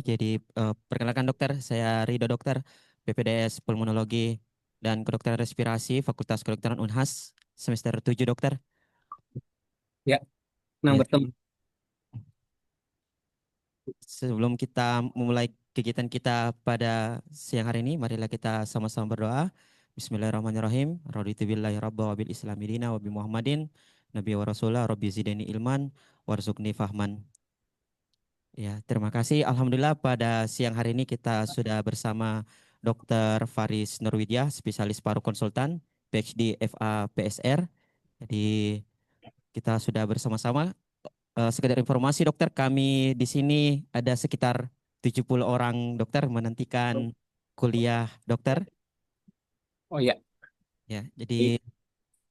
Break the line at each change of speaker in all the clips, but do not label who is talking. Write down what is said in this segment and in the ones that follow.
Jadi perkenalkan dokter, saya Rido dokter, PPDS Pulmonologi dan Kedokteran Respirasi Fakultas Kedokteran Unhas semester 7 dokter.
Ya, senang
Ya,
bertemu.
sebelum kita memulai kegiatan kita pada siang hari ini, marilah kita sama-sama berdoa. Bismillahirrahmanirrahim. Raditu billahi rabba wa bil islami dina wa bi Muhammadin nabi wa rasulah rabbi zidani ilman warzuqni fahman. Ya, terima kasih. Alhamdulillah pada siang hari ini kita sudah bersama Dr. Faris Nurwidya, spesialis paru konsultan, PhD FA PSR. Jadi kita sudah bersama-sama. Sekedar informasi dokter, kami di sini ada sekitar 70 orang dokter menantikan kuliah dokter.
Oh ya,
Ya,
baik.
jadi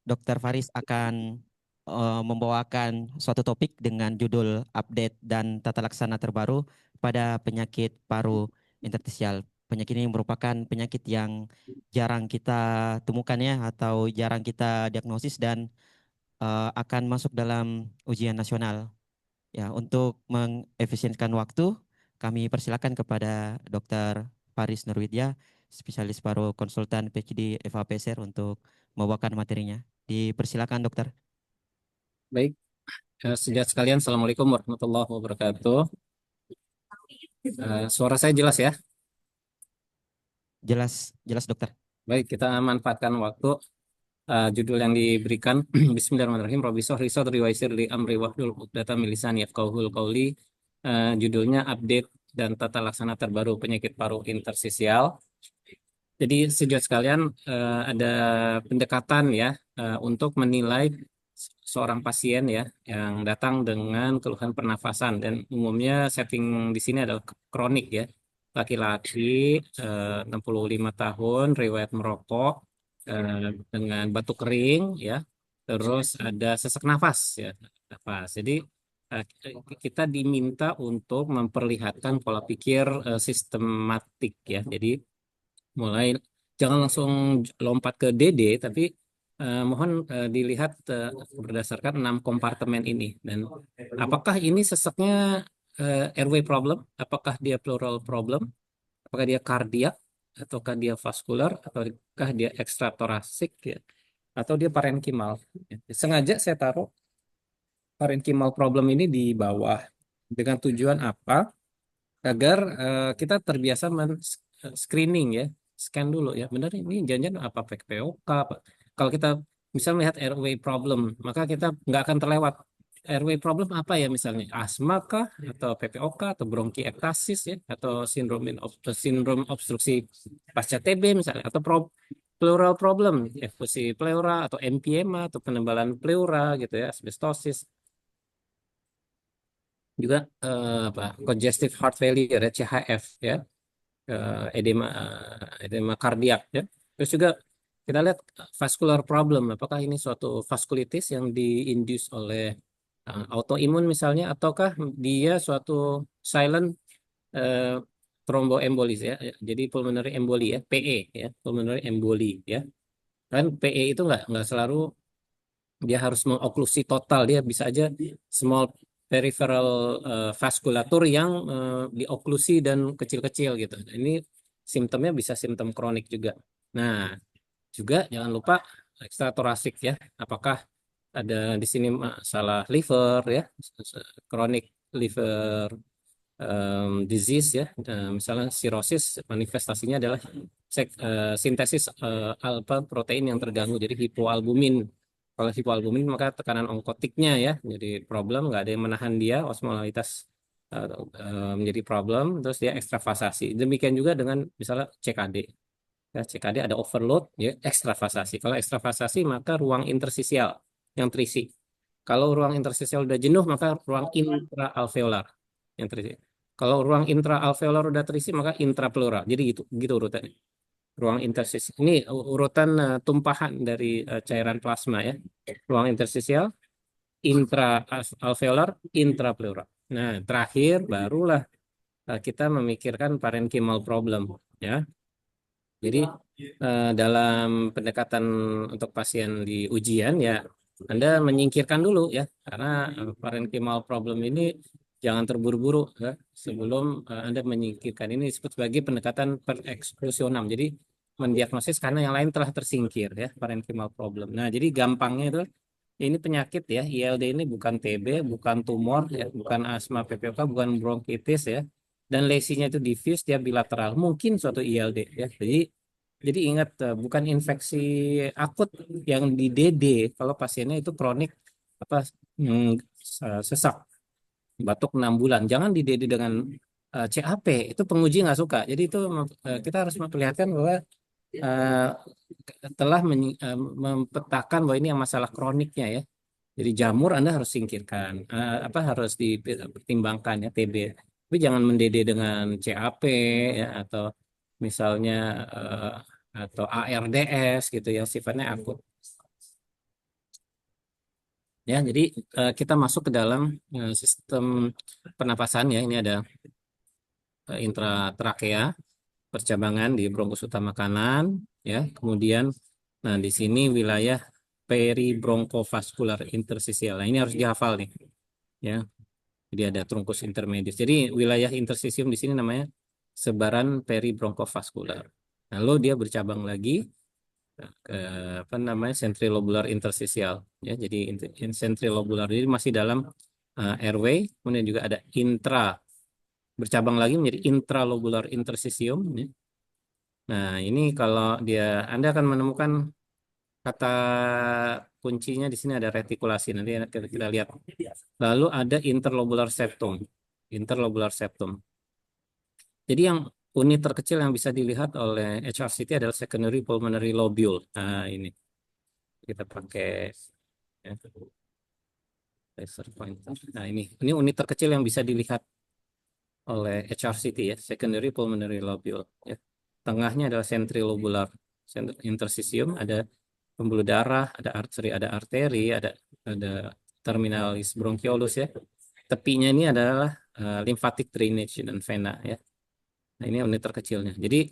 Dr. Faris akan membawakan suatu topik dengan judul update dan tata laksana terbaru pada penyakit paru interstisial. Penyakit ini merupakan penyakit yang jarang kita temukan ya atau jarang kita diagnosis dan akan masuk dalam ujian nasional. Ya, untuk mengefisienkan waktu, kami persilakan kepada Dr. Faris Nurwidya, spesialis paru konsultan PhD FAPSR untuk membawakan materinya. Dipersilakan dokter.
Sejak sekalian, Assalamualaikum warahmatullahi wabarakatuh. Suara saya jelas ya?
Jelas, jelas dokter.
Baik, kita manfaatkan waktu. Judul yang diberikan, Bismillahirrahmanirrahim. Rabbi shrah li sadri wa yassir li amri wahlul 'uqdatam min lisani yafqahul qawli. Judulnya update dan tata laksana terbaru penyakit paru interstisial. Jadi sejak sekalian ada pendekatan ya untuk menilai seorang pasien ya yang datang dengan keluhan pernafasan dan umumnya setting di sini adalah kronik ya. Laki-laki 65 tahun, riwayat merokok dengan batuk kering ya. Terus ada sesak nafas ya, nafas. Jadi eh, kita diminta untuk memperlihatkan pola pikir sistematik ya. Jadi mulai jangan langsung lompat ke DD, tapi mohon dilihat berdasarkan 6 kompartemen ini. Dan apakah ini sesaknya airway problem, apakah dia pleural problem, apakah dia kardiak, ataukah dia vaskular, ataukah dia ekstratorasik, ya, atau dia parenkimal. Ya. Sengaja saya taruh parenkimal problem ini di bawah dengan tujuan apa? Agar kita terbiasa screening ya, scan dulu ya, benar ini janjian apa PPOK apa. Kalau kita bisa melihat airway problem, maka kita nggak akan terlewat airway problem apa ya, misalnya asma kah, atau PPOK, atau bronkiektasis ya, atau sindrom obstruksi pasca TB misalnya, atau pleural problem, efusi pleura, atau emphysema, atau penebalan pleura gitu ya, asbestosis juga, apa, congestive heart failure ya, CHF ya, edema kardiak ya. Terus juga kita lihat vascular problem, apakah ini suatu vaskulitis yang diinduce oleh autoimun misalnya, ataukah dia suatu silent uh, thromboembolis ya. Jadi pulmonary emboli ya, PE ya, pulmonary emboli ya. Kan PE itu nggak selalu dia harus mengoklusi total, dia bisa aja small peripheral vasculatur yang dioklusi dan kecil-kecil gitu. Nah, ini simptomnya bisa simptom kronik juga. Nah, juga jangan lupa ekstratorasik ya. Apakah ada di sini masalah liver ya, chronic liver disease ya. Misalnya cirrhosis, manifestasinya adalah sintesis alfa protein yang terganggu, jadi hipoalbumin. Kalau hipoalbumin maka tekanan onkotiknya ya jadi problem, nggak ada yang menahan dia, osmolaritas eh, menjadi problem, terus dia ekstravasasi. Demikian juga dengan misalnya CKD. Ya, CKD ada overload ya, ekstravasasi. Kalau ekstravasasi maka ruang interstisial yang terisi. Kalau ruang interstisial udah jenuh maka ruang intraalveolar yang terisi. Kalau ruang intraalveolar udah terisi maka intrapleural. Jadi gitu gitu urutannya. Ruang interstisial ini urutan tumpahan dari cairan plasma ya. Ruang interstisial, intraalveolar, intrapleural. Nah, terakhir barulah kita memikirkan parenchymal problem ya. Jadi dalam pendekatan untuk pasien di ujian ya, Anda menyingkirkan dulu ya, karena parenchymal problem ini jangan terburu-buru ya, sebelum Anda menyingkirkan. Ini disebut sebagai pendekatan pereksklusionam. Jadi mendiagnosis karena yang lain telah tersingkir ya, parenchymal problem. Nah, jadi gampangnya itu ini penyakit ya, ILD ini bukan TB, bukan tumor ya, bukan asma PPOK, bukan bronkitis ya. Dan lesinya itu diffuse, dia bilateral. Mungkin suatu ILD ya. Jadi ingat bukan infeksi akut yang di DD kalau pasiennya itu kronik apa sesak batuk 6 bulan. Jangan di DD dengan CAP, itu penguji nggak suka. Jadi itu kita harus memperlihatkan bahwa eh, telah mempetakan bahwa ini yang masalah kroniknya ya. Jadi jamur Anda harus singkirkan, apa harus dipertimbangkan ya TB. Tapi jangan mendede dengan CAP ya atau misalnya atau ARDS gitu yang sifatnya akut. Ya, jadi kita masuk ke dalam sistem pernapasan ya. Ini ada intratrakea, percabangan di bronkus utama kanan ya. Kemudian nah di sini wilayah peribronchovascular interstisial. Nah, ini harus dihafal nih ya. Jadi ada trunkus intermedius. Jadi wilayah interstisium di sini namanya sebaran peribronchovascular. Lalu dia bercabang lagi ke apa namanya sentrilobular interstisial ya. Jadi sentrilobular ini masih dalam airway, kemudian juga ada intra bercabang lagi menjadi intralobular interstisium ya. Nah, ini kalau dia Anda akan menemukan kata kuncinya di sini ada retikulasi. Nanti kita lihat. Lalu ada interlobular septum. Interlobular septum. Jadi yang unit terkecil yang bisa dilihat oleh HRCT adalah secondary pulmonary lobule. Nah, ini kita pakai ya, laser pointer. Nah, ini unit terkecil yang bisa dilihat oleh HRCT ya, secondary pulmonary lobule ya. Tengahnya adalah sentrilobular interstitium, ada pembuluh darah, ada arteri, ada terminalis bronchiolus ya. Tepinya ini adalah lymphatic drainage dan vena ya. Nah, ini unit terkecilnya. Jadi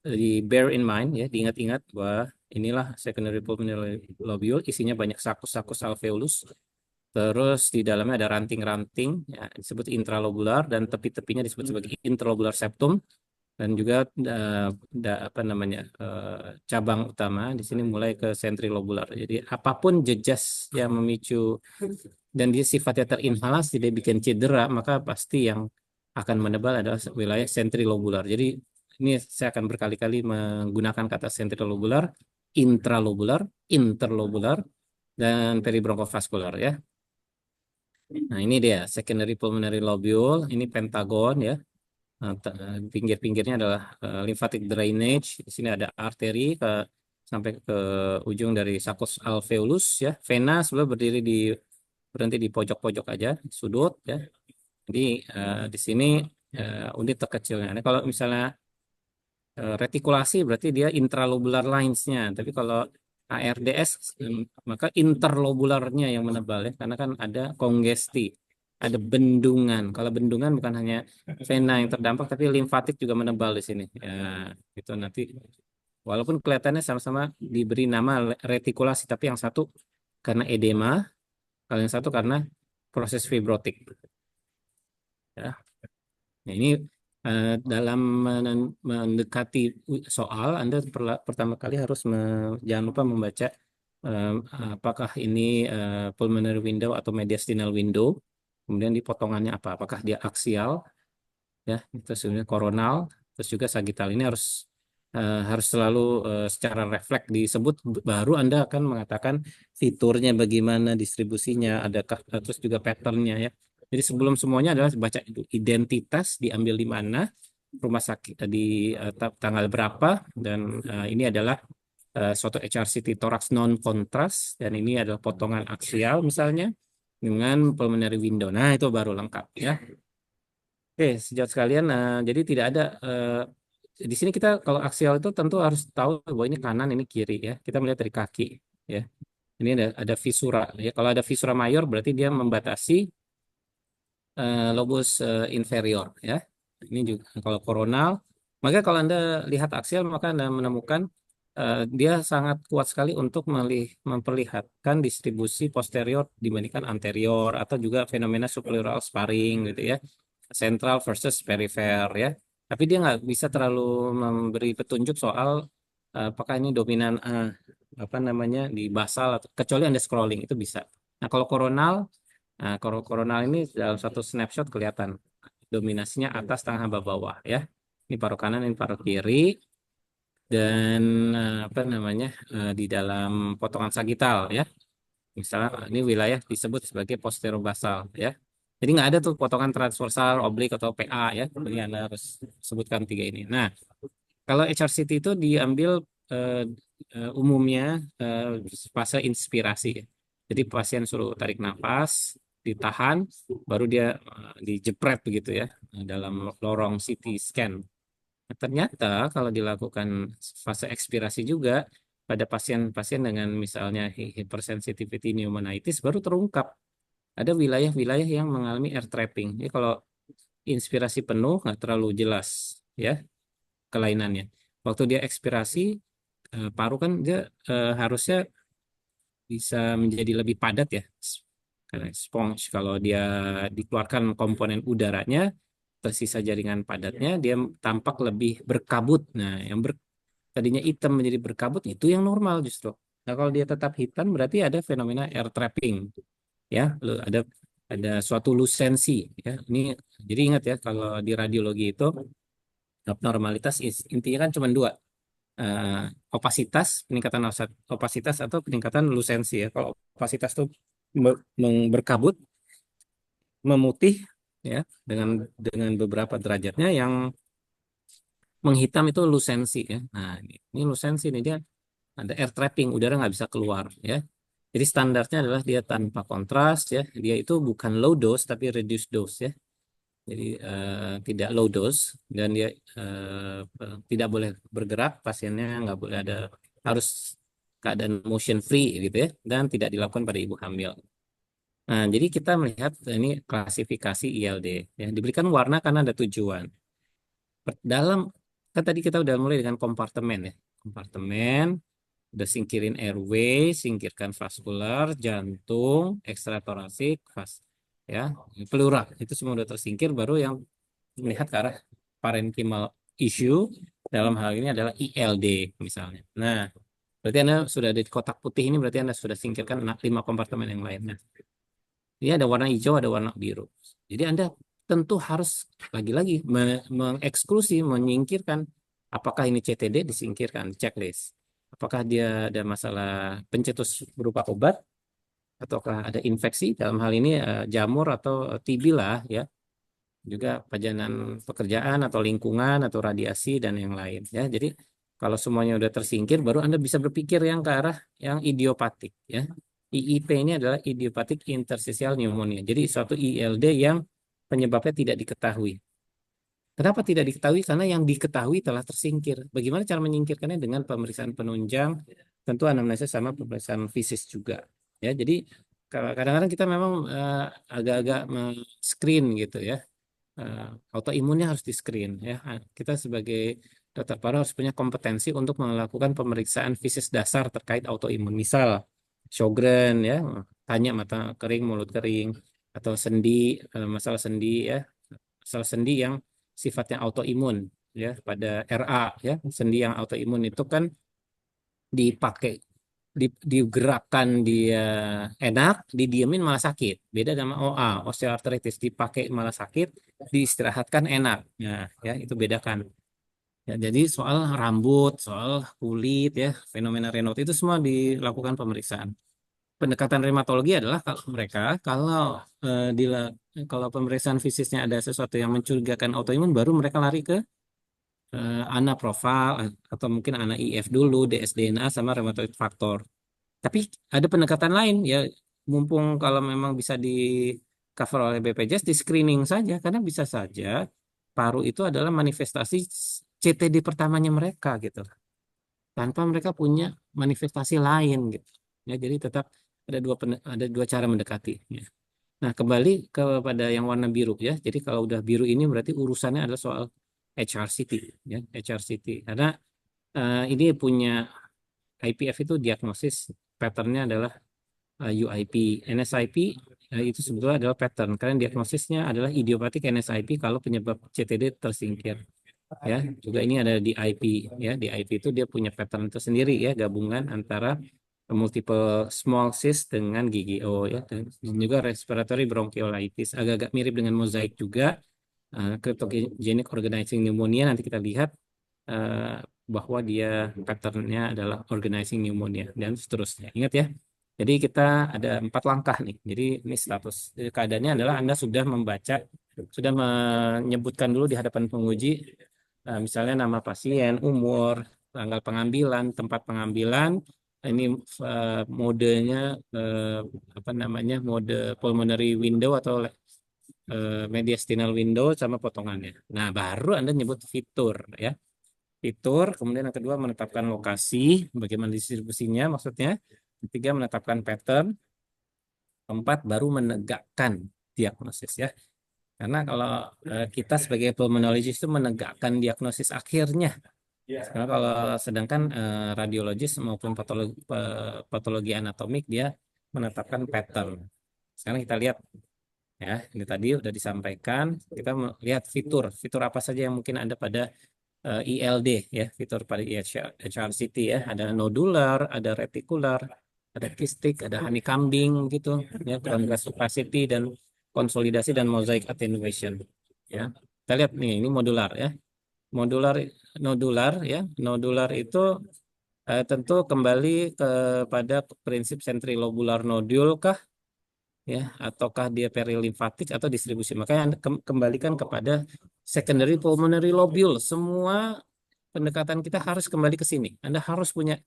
di bear in mind ya, diingat-ingat bahwa inilah secondary pulmonary lobule, isinya banyak sakus-sakus alveolus. Terus di dalamnya ada ranting-ranting ya, disebut intralobular dan tepi-tepinya disebut sebagai intralobular septum dan juga apa namanya cabang utama di sini mulai ke sentrilobular. Jadi apapun jejas yang memicu dan dia sifatnya terinhalasi dia bikin cedera, maka pasti yang akan menebal adalah wilayah sentrilobular. Jadi ini saya akan berkali-kali menggunakan kata sentrilobular, intralobular, interlobular, dan peribronchovascular ya. Nah, ini dia secondary pulmonary lobule, ini pentagon ya. Nah, pinggir-pinggirnya adalah lymphatic drainage. Di sini ada arteri sampai ke ujung dari sakus alveolus ya. Vena sebenarnya berhenti di pojok-pojok aja, sudut ya. Jadi di sini unit terkecilnya. Nah, kalau misalnya retikulasi berarti dia intralobular lines-nya. Tapi kalau ARDS maka interlobularnya yang menebal ya, karena kan ada kongesti, ada bendungan. Kalau bendungan bukan hanya vena yang terdampak, tapi limfatik juga menebal di sini. Ya, itu nanti walaupun kelihatannya sama-sama diberi nama retikulasi, tapi yang satu karena edema, kalau yang satu karena proses fibrotik. Ya. Nah, ini dalam mendekati soal, Anda pertama kali harus jangan lupa membaca eh, apakah ini pulmonary window atau mediastinal window, kemudian di potongannya apa, apakah dia aksial, ya, terus kemudian koronal, terus juga sagital. Ini harus selalu secara refleks disebut, baru Anda akan mengatakan fiturnya bagaimana, distribusinya, adakah terus juga patternnya ya. Jadi sebelum semuanya adalah baca itu identitas diambil di mana, rumah sakit di tanggal berapa, dan ini adalah suatu HRCT thorax non kontras dan ini adalah potongan aksial misalnya dengan pulmonary window. Nah, itu baru lengkap ya. Oke, sejauh sekalian, jadi tidak ada di sini kita kalau aksial itu tentu harus tahu bahwa ini kanan, ini kiri ya. Kita melihat dari kaki ya. Ini ada visura ya. Kalau ada visura mayor berarti dia membatasi lobus inferior ya. Ini juga kalau koronal. Maka kalau Anda lihat aksial maka Anda menemukan dia sangat kuat sekali untuk memperlihatkan distribusi posterior dibandingkan anterior atau juga fenomena subpleural sparring gitu ya, central versus perifer ya. Tapi dia nggak bisa terlalu memberi petunjuk soal apakah ini dominan apa namanya di basal atau kecuali Anda scrolling itu bisa. Nah, kalau koronal, kalau koronal ini dalam satu snapshot kelihatan dominasinya atas, tengah, bawah ya. Ini paruh kanan, ini paruh kiri dan apa namanya di dalam potongan sagital ya. Misalnya ini wilayah disebut sebagai posterobasal ya. Jadi nggak ada tuh potongan transversal, oblik atau PA ya. Jadi Anda harus sebutkan tiga ini. Nah, kalau HRCT itu diambil eh, umumnya eh, fase inspirasi. Jadi pasien suruh tarik nafas, ditahan, baru dia dijepret begitu ya dalam lorong CT scan. Nah, ternyata kalau dilakukan fase ekspirasi juga pada pasien-pasien dengan misalnya hypersensitivity pneumonitis baru terungkap ada wilayah-wilayah yang mengalami air trapping. Jadi kalau inspirasi penuh nggak terlalu jelas ya kelainannya. Waktu dia ekspirasi paru kan dia harusnya bisa menjadi lebih padat ya. Karena sponge kalau dia dikeluarkan komponen udaranya tersisa jaringan padatnya dia tampak lebih berkabut. Nah, yang tadinya hitam menjadi berkabut itu yang normal justru. Nah, kalau dia tetap hitam berarti ada fenomena air trapping ya, ada suatu lusensi ya. Ini jadi ingat ya kalau di radiologi itu abnormalitas intinya kan cuma dua. eh, Opasitas, peningkatan opasitas atau peningkatan lusensi ya. Kalau opasitas itu berkabut, memutih ya dengan beberapa derajatnya yang menghitam itu lusensi ya. Nah, ini lusensi ini dia ada air trapping, udara nggak bisa keluar ya. Jadi standarnya adalah dia tanpa kontras ya. Dia itu bukan low dose tapi reduced dose ya. Jadi tidak low dose dan dia tidak boleh bergerak, pasiennya nggak boleh ada harus keadaan motion free gitu ya dan tidak dilakukan pada ibu hamil. Nah, jadi kita melihat ini klasifikasi ILD ya diberikan warna karena ada tujuan. Dalam kan tadi kita udah mulai dengan kompartemen ya. Kompartemen udah singkirin airway, singkirkan vaskular, jantung, ekstratorasik, ya, pleural itu semua udah tersingkir baru yang melihat ke arah parenchymal issue dalam hal ini adalah ILD misalnya. Nah, berarti Anda sudah di kotak putih ini berarti Anda sudah singkirkan 5 kompartemen yang lainnya. Ini ada warna hijau, ada warna biru. Jadi Anda tentu harus lagi-lagi mengeksklusi, menyingkirkan apakah ini CTD disingkirkan, checklist. Apakah dia ada masalah pencetus berupa obat, ataukah ada infeksi, dalam hal ini jamur atau TB lah ya, juga pajanan pekerjaan atau lingkungan atau radiasi dan yang lain ya. Jadi kalau semuanya udah tersingkir, baru Anda bisa berpikir yang ke arah yang idiopatik ya. IIP ini adalah idiopathic interstitial pneumonia. Jadi suatu ILD yang penyebabnya tidak diketahui. Kenapa tidak diketahui? Karena yang diketahui telah tersingkir. Bagaimana cara menyingkirkannya dengan pemeriksaan penunjang? Tentu anamnesis sama pemeriksaan fisis juga. Ya, jadi kadang-kadang kita memang agak-agak screen gitu ya. Autoimunnya harus di screen ya. Kita sebagai dokter paru harus punya kompetensi untuk melakukan pemeriksaan fisis dasar terkait autoimun. Misal Sjogren ya, tanya mata kering, mulut kering, atau sendi, masalah sendi ya, masalah sendi yang sifatnya autoimun ya pada RA ya, sendi yang autoimun itu kan dipakai digerakkan dia enak, didiemin malah sakit. Beda sama OA, osteoartritis dipakai malah sakit, diistirahatkan enak. Nah, ya itu bedakan. Ya, jadi soal rambut, soal kulit ya, fenomena Raynaud itu semua dilakukan pemeriksaan. Pendekatan rheumatologi adalah kalau mereka kalau pemeriksaan fisiknya ada sesuatu yang mencurigakan autoimun baru mereka lari ke ANA profile atau mungkin ANA IF dulu, dsDNA sama rheumatoid factor. Tapi ada pendekatan lain ya, mumpung kalau memang bisa di cover oleh BPJS di screening saja karena bisa saja paru itu adalah manifestasi CTD pertamanya mereka gitu, tanpa mereka punya manifestasi lain gitu. Ya, jadi tetap ada dua cara mendekati. Ya. Nah, kembali kepada yang warna biru ya. Jadi kalau udah biru ini berarti urusannya adalah soal HRCT ya, HRCT. Karena ini punya IPF itu diagnosis patternnya adalah UIP. NSIP itu sebetulnya adalah pattern. Karena diagnosisnya adalah idiopatik NSIP kalau penyebab CTD tersingkir. Ya, juga ini ada di IP. Ya, di IP itu dia punya pattern tersendiri ya, gabungan antara multiple small cyst dengan GGO ya, dan juga respiratory bronchiolitis. Agak-agak mirip dengan mozaik juga. Cryptogenic organizing pneumonia nanti kita lihat eh, bahwa dia patternnya adalah organizing pneumonia dan seterusnya. Ingat ya. Jadi kita ada 4 langkah nih. Jadi ini status. Jadi keadaannya adalah Anda sudah membaca, sudah menyebutkan dulu di hadapan penguji, misalnya nama pasien, umur, tanggal pengambilan, tempat pengambilan. Ini modenya eh, apa namanya, mode pulmonary window atau mediastinal window sama potongannya. Nah, baru Anda nyebut fitur ya. Fitur, kemudian yang kedua menetapkan lokasi, bagaimana distribusinya maksudnya. Ketiga menetapkan pattern, keempat baru menegakkan diagnosis ya. Karena kalau kita sebagai pulmonologis itu menegakkan diagnosis akhirnya. Karena kalau sedangkan radiologis maupun patologi anatomik dia menetapkan pattern. Sekarang kita lihat ya, ini tadi udah disampaikan. Kita lihat fitur, fitur apa saja yang mungkin ada pada ILD ya, fitur pada HRCT ya, ada nodular, ada retikular, ada kistik, ada honeycombing gitu ya, transverse opacity dan konsolidasi dan mosaic attenuation ya. Kita lihat nih, ini modular ya. Modular nodular ya, nodular itu tentu kembali kepada prinsip sentrilobular nodule kah ya, ataukah dia perilimfatik atau distribusi. Makanya Anda kembalikan kepada secondary pulmonary lobule. Semua pendekatan kita harus kembali ke sini. Anda harus punya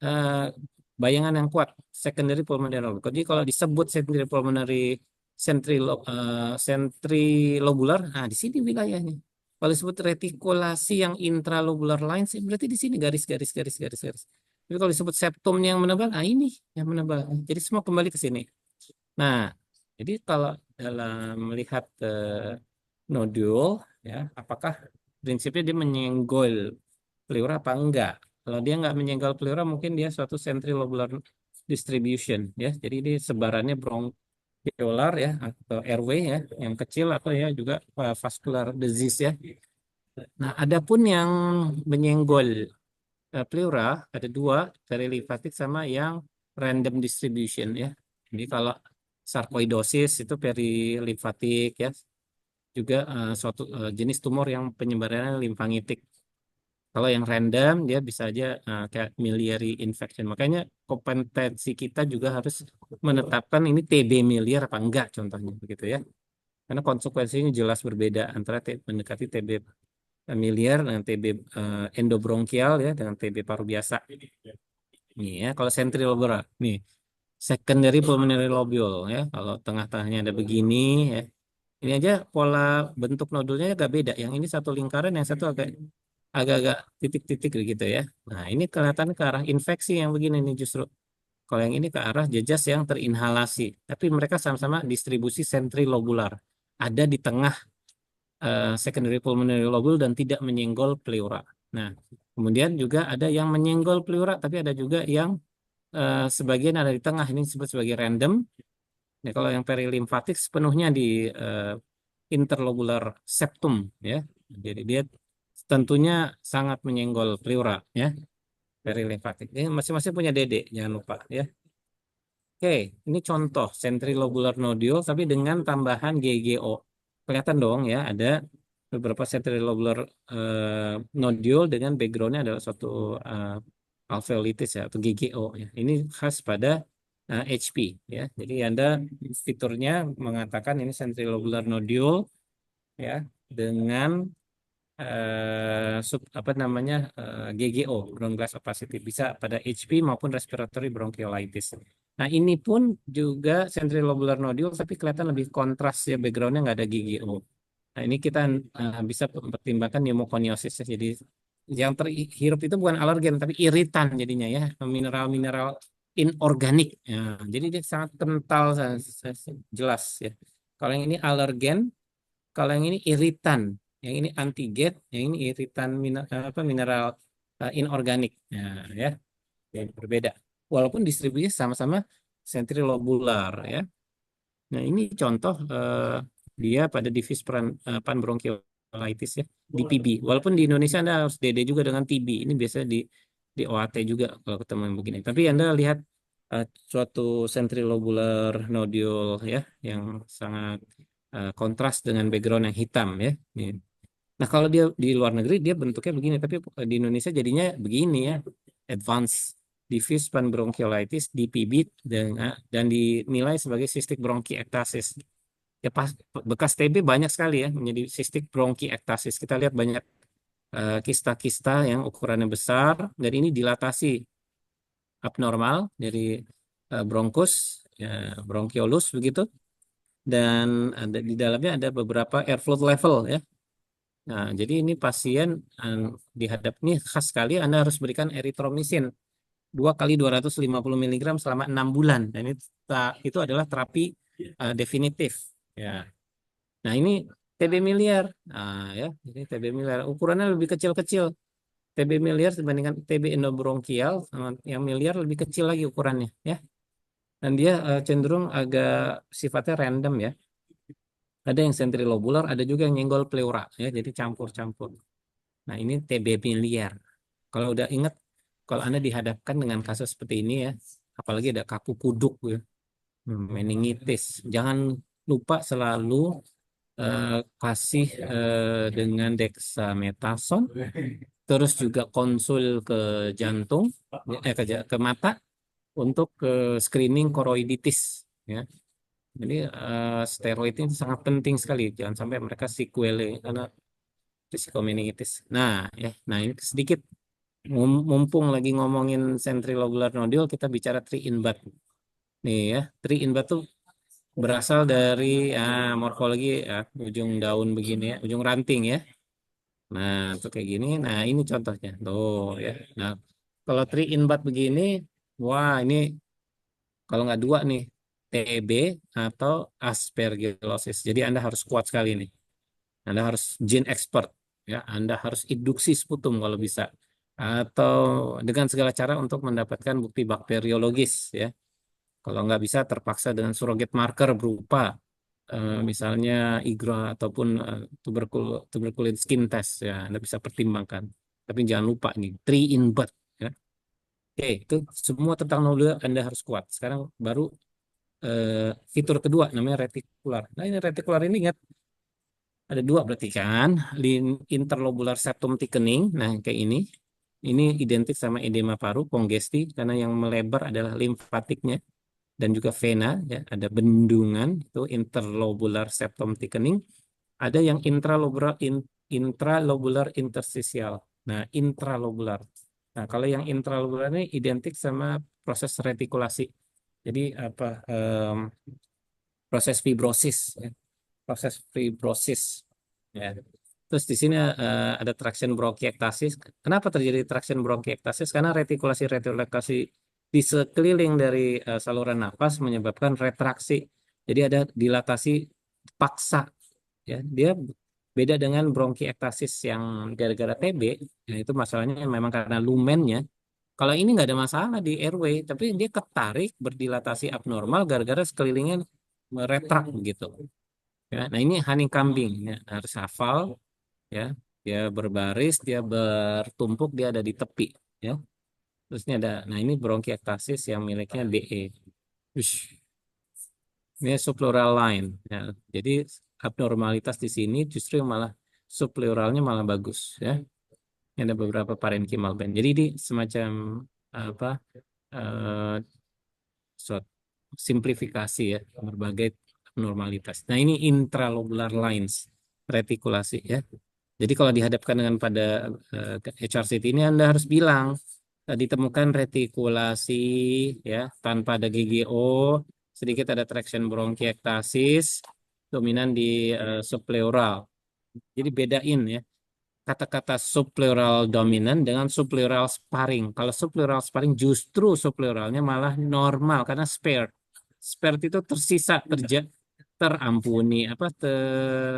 eh, bayangan yang kuat secondary pulmonary lobule. Jadi kalau disebut secondary pulmonary sentrilobular, nah di sini wilayahnya. Kalau disebut retikulasi yang intralobular lines, berarti di sini garis-garis garis-garis garis. Tapi kalau disebut septumnya yang menebal, nah ini yang menebal. Jadi semua kembali ke sini. Nah, jadi kalau dalam melihat nodul, ya, apakah prinsipnya dia menyenggol pleura apa enggak? Kalau dia nggak menyenggol pleura, mungkin dia suatu centrilobular distribution, ya. Jadi ini sebarannya bronchiolar ya, atau airway ya, yang kecil atau ya juga vascular disease ya. Nah, adapun yang menyenggol pleura ada dua, perilimfatik sama yang random distribution ya. Jadi kalau sarkoidosis itu perilimfatik ya, juga suatu jenis tumor yang penyebarannya limfangitik. Kalau yang random dia bisa aja kayak miliary infection. Makanya kompetensi kita juga harus menetapkan ini TB miliar apa enggak contohnya begitu ya. Karena konsekuensinya jelas berbeda antara mendekati TB miliar dengan TB endobronkial ya, dengan TB paru biasa. Nih ya, kalau sentrilobular nih secondary pulmonary lobule ya. Kalau tengah-tengahnya ada begini ya. Ini aja pola bentuk nodulnya agak beda. Yang ini satu lingkaran, yang satu agak-agak titik-titik gitu ya. Nah, ini kelihatan ke arah infeksi yang begini nih justru. Kalau yang ini ke arah jejas yang terinhalasi. Tapi mereka sama-sama distribusi sentrilobular. Ada di tengah secondary pulmonary lobule dan tidak menyenggol pleura. Nah, kemudian juga ada yang menyenggol pleura, tapi ada juga yang sebagian ada di tengah. Ini disebut sebagai random. Nah, kalau yang perilimfatik sepenuhnya di interlobular septum ya. Jadi dia tentunya sangat menyenggol pleura ya, perilimfatik. Ini masing-masing punya dede, jangan lupa ya. Oke, ini contoh sentrilobular nodule tapi dengan tambahan GGO. Kelihatan dong ya, ada beberapa sentrilobular nodule dengan backgroundnya adalah suatu alveolitis ya atau GGO ya. Ini khas pada HP ya. Jadi Anda fiturnya mengatakan ini sentrilobular nodule ya dengan apa namanya GGO, ground glass opacity, bisa pada HP maupun respiratory bronchiolitis. Nah ini pun juga sentrilobular nodule tapi kelihatan lebih kontras ya, backgroundnya nggak ada GGO. Nah ini kita bisa mempertimbangkan pneumoconiosis ya. Jadi yang terhirup itu bukan alergen tapi iritan jadinya ya, mineral-mineral inorganik. Ya, jadi dia sangat kental jelas ya. Kalau yang ini alergen, kalau yang ini iritan, yang ini antigen, yang ini iritan mineral inorganik. Nah, ya. Ya, berbeda. Walaupun distribusinya sama-sama sentrilobular ya. Nah, ini contoh dia pada difus panbronchiolitis ya, di PB. Walaupun di Indonesia Anda harus DD juga dengan TB. Ini biasanya di OAT juga kalau ketemu yang begini. Tapi Anda lihat suatu sentrilobular nodule ya yang sangat kontras dengan background yang hitam ya. Ini. Nah, kalau dia di luar negeri dia bentuknya begini, tapi di Indonesia jadinya begini ya. Advanced diffuse panbronchiolitis DPB dan dinilai sebagai cystic bronchiectasis. Ya pas bekas TB banyak sekali ya menjadi cystic bronchiectasis. Kita lihat banyak kista-kista yang ukurannya besar dan ini dilatasi abnormal dari bronkus, ya, bronchiolus begitu dan ada di dalamnya ada beberapa airflow level ya. Nah, jadi ini pasien dihadap ini khas sekali Anda harus berikan eritromisin 2 kali 250 miligram selama 6 bulan dan itu adalah terapi definitif ya. Nah, ini TB miliar. Nah, ya, ini TB miliar ukurannya lebih kecil-kecil. TB miliar dibandingkan TB endobronkial yang miliar lebih kecil lagi ukurannya ya. Dan dia cenderung agak sifatnya random ya. Ada yang sentrilobular, ada juga yang nyenggol pleura ya, jadi campur-campur. Nah, ini TB miliar. Kalau udah ingat, kalau Anda dihadapkan dengan kasus seperti ini ya, apalagi ada kaku kuduk ya, meningitis, jangan lupa selalu kasih dengan dexamethasone, terus juga konsul ke jantung, ke mata untuk screening koroiditis ya. Jadi steroid ini sangat penting sekali, jangan sampai mereka sequelae karena risikomeningitis. Nah ini sedikit mumpung lagi ngomongin sentrilobular nodule, kita bicara tree in bud. Nih ya, tree in bud tuh berasal dari morfologi ya, ujung daun begini ya, ujung ranting ya. Nah, tuh kayak gini. Nah, ini contohnya. Tuh ya. Nah, kalau tree in bud begini, wah ini kalau nggak dua nih, TB atau aspergillosis. Jadi Anda harus kuat sekali nih. Anda harus gene expert ya. Anda harus induksi sputum kalau bisa atau dengan segala cara untuk mendapatkan bukti bakteriologis ya. Kalau nggak bisa terpaksa dengan surrogate marker berupa misalnya IGRA ataupun tuberculin skin test ya, Anda bisa pertimbangkan. Tapi jangan lupa nih, three in bud ya. Oke, itu semua tentang nodule Anda harus kuat. Sekarang baru fitur kedua namanya retikular. Nah, ini retikular ini ingat ada dua berarti kan, interlobular septum thickening. Nah, kayak ini. Ini identik sama edema paru, kongesti, karena yang melebar adalah limfatiknya dan juga vena, ya. Ada bendungan, itu interlobular septum thickening. Ada yang intralobular interstitial. Nah, intralobular. Nah, kalau yang intralobular ini identik sama proses retikulasi. Jadi apa proses fibrosis, ya. Proses fibrosis. Ya. Terus di sini ada traction bronchiectasis. Kenapa terjadi traction bronchiectasis? Karena retikulasi di sekeliling dari saluran nafas menyebabkan retraksi. Jadi ada dilatasi paksa. Ya, dia beda dengan bronkiektasis yang gara-gara TB. Ya, itu masalahnya memang karena lumennya. Kalau ini nggak ada masalah di airway, tapi dia ketarik berdilatasi abnormal gara-gara sekelilingnya meretrak begitu. Ya, nah ini honeycombing ya, harus hafal ya. Dia berbaris, dia bertumpuk, dia ada di tepi ya. Terus ini ada, nah ini bronkiektasis yang miliknya DE. Ush, ini subpleural line ya. Jadi abnormalitas di sini justru yang malah subpleuralnya malah bagus ya. Ini ada beberapa parenchymal band. Jadi ini semacam apa eh, suatu simplifikasi ya berbagai abnormalitas. Nah, ini intralobular lines retikulasi ya. Jadi kalau dihadapkan dengan pada HRCT ini Anda harus bilang ditemukan retikulasi ya tanpa ada GGO, sedikit ada traction bronchiectasis, dominan di subpleural. Jadi bedain ya kata-kata subpleural dominan dengan subpleural sparring. Kalau subpleural sparring justru subpleuralnya malah normal karena spared. Spared itu tersisa terampuni apa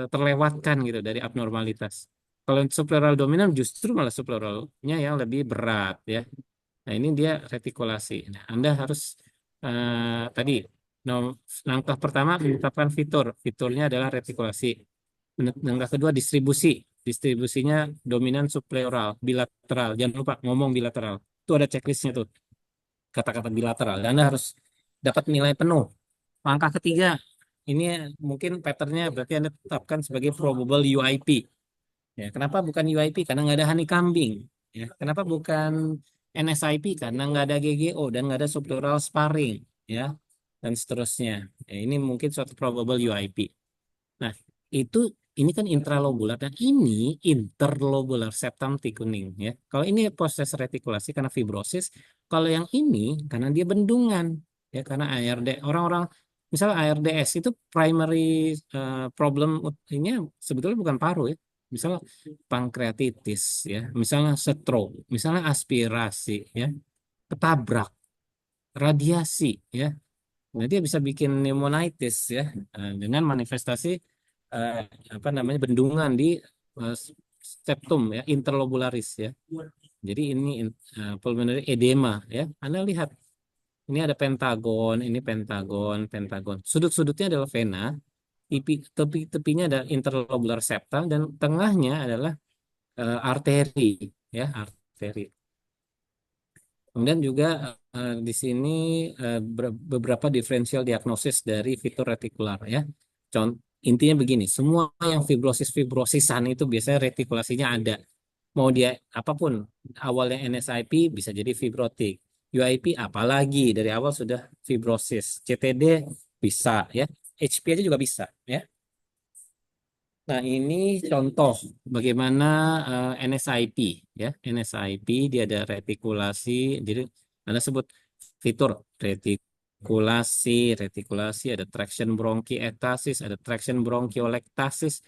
terlewatkan gitu dari abnormalitas. Kalau subpleural dominan justru malah subpleuralnya yang lebih berat ya. Nah, ini dia retikulasi. Nah, Anda harus tadi langkah pertama menetapkan fitur. Fiturnya adalah retikulasi. Langkah kedua distribusi. Distribusinya dominan subpleural, bilateral. Jangan lupa ngomong bilateral. Itu ada checklistnya tuh, kata-kata bilateral. Dan Anda harus dapat nilai penuh. Langkah ketiga, ini mungkin patternnya berarti Anda tetapkan sebagai probable UIP. Ya, kenapa bukan UIP? Karena nggak ada honeycombing. Ya, kenapa bukan NSIP? Karena nggak ada GGO dan nggak ada subpleural sparring. Ya, dan seterusnya. Ya, ini mungkin suatu probable UIP. Nah, itu ini kan intralobular dan ini interlobular septum T kuning ya. Kalau ini proses retikulasi karena fibrosis, kalau yang ini karena dia bendungan ya karena ARD. Orang-orang misalnya ARDS itu primary problem ini sebetulnya bukan paru ya. Misalnya pankreatitis ya, misalnya stroke, misalnya aspirasi ya, ketabrak, radiasi ya. Nah, dia bisa bikin pneumonitis ya dengan manifestasi eh, apa namanya bendungan di eh, septum ya interlobularis ya. Jadi ini pulmonary edema ya. Anda lihat ini ada pentagon, ini pentagon, pentagon. Sudut-sudutnya adalah vena, tepi-tepinya ada interlobular septum dan tengahnya adalah arteri ya, arteri. Kemudian juga di sini beberapa diferensial diagnosis dari fitur retikular ya. Intinya begini, semua yang fibrosis-fibrosisan itu biasanya retikulasinya ada. Mau dia apapun, awalnya NSIP bisa jadi fibrotik. UIP apalagi dari awal sudah fibrosis. CTD bisa ya. HP aja juga bisa ya. Nah, ini contoh bagaimana NSIP ya. NSIP dia ada retikulasi. Jadi Anda sebut fitur retikulasi, retikulasi ada traction bronkiektasis, ada traction bronkiolektasis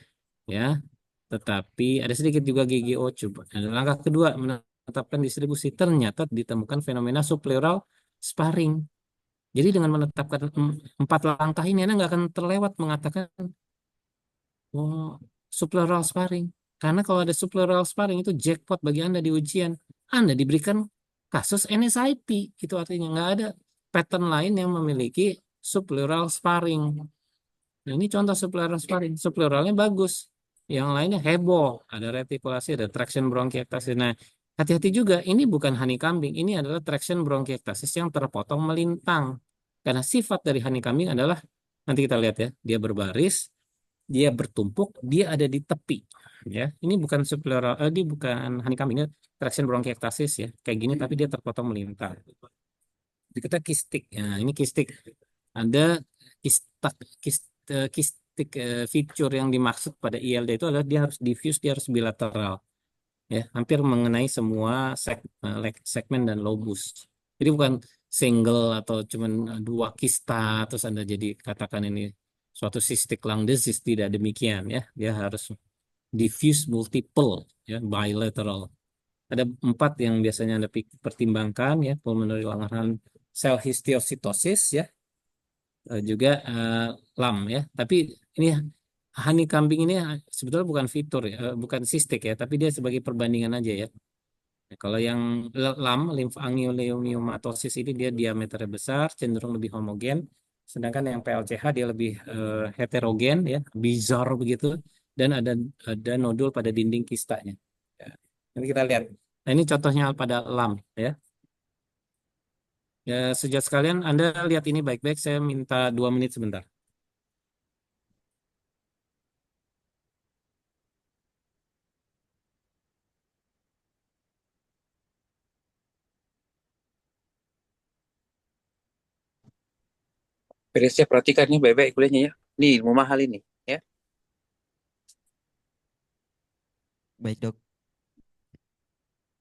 ya. Tetapi ada sedikit juga GGO coba. Nah, langkah kedua menetapkan distribusi ternyata ditemukan fenomena subpleural sparring. Jadi dengan menetapkan empat langkah ini Anda nggak akan terlewat mengatakan oh, subpleural sparring. Karena kalau ada subpleural sparring itu jackpot bagi Anda di ujian. Anda diberikan kasus NSIP. Itu artinya nggak ada pattern lain yang memiliki subpleural sparring. Nah, ini contoh subpleural sparring. Subpleuralnya bagus. Yang lainnya heboh. Ada retikulasi, ada traction bronkiektasis. Nah, hati-hati juga. Ini bukan honeycombing. Ini adalah traction bronkiektasis yang terpotong melintang. Karena sifat dari honeycombing adalah, nanti kita lihat ya, dia berbaris, dia bertumpuk, dia ada di tepi. Ya, ini bukan subpleural, dia bukan honeycombing, ini traction bronkiektasis ya, kayak gini tapi dia terpotong melintang. Jadi kita kistik, ya ini kistik. Ada kistak, kistik feature yang dimaksud pada ILD itu adalah dia harus diffuse, dia harus bilateral, ya, hampir mengenai semua segmen dan lobus. Jadi bukan single atau cuman dua kista terus Anda jadi katakan ini suatu cystic lung disease, tidak demikian ya. Dia harus diffuse multiple ya bilateral. Ada empat yang biasanya Anda pertimbangkan ya, pulmonary Langerhans cell histiocytosis ya, juga LAM ya. Tapi ini honeycombing ini sebetulnya bukan fitur ya, bukan sistik ya, tapi dia sebagai perbandingan aja ya. Nah, kalau yang LAM, limfangioliomatosis ini dia diameternya besar, cenderung lebih homogen. Sedangkan yang PLCH dia lebih heterogen ya, bizarre begitu dan ada nodul pada dinding kistanya. Ya. Nanti kita lihat. Nah, ini contohnya pada LAM ya. Ya, sejak sekalian Anda lihat ini baik-baik, saya minta 2 menit sebentar.
Beresnya perhatikan nih baik-baik kuliahnya ya. Nih ilmu mahal ini ya.
Baik dok,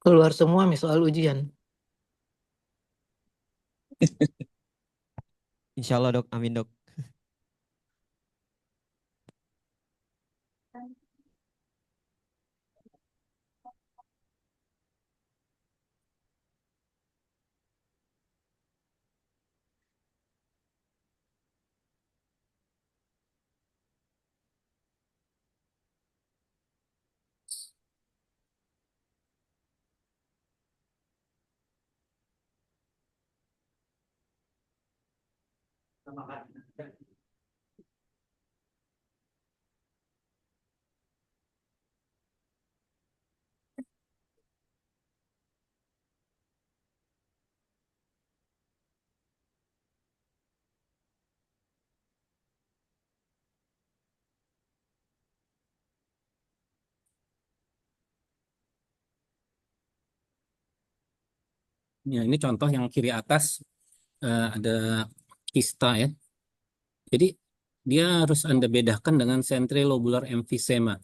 Keluar semua nih soal ujian.
insya Allah dok, amin dok.
Ya, ini contoh yang kiri atas ada kista ya. Jadi dia harus Anda bedakan dengan sentrilobular emphysema.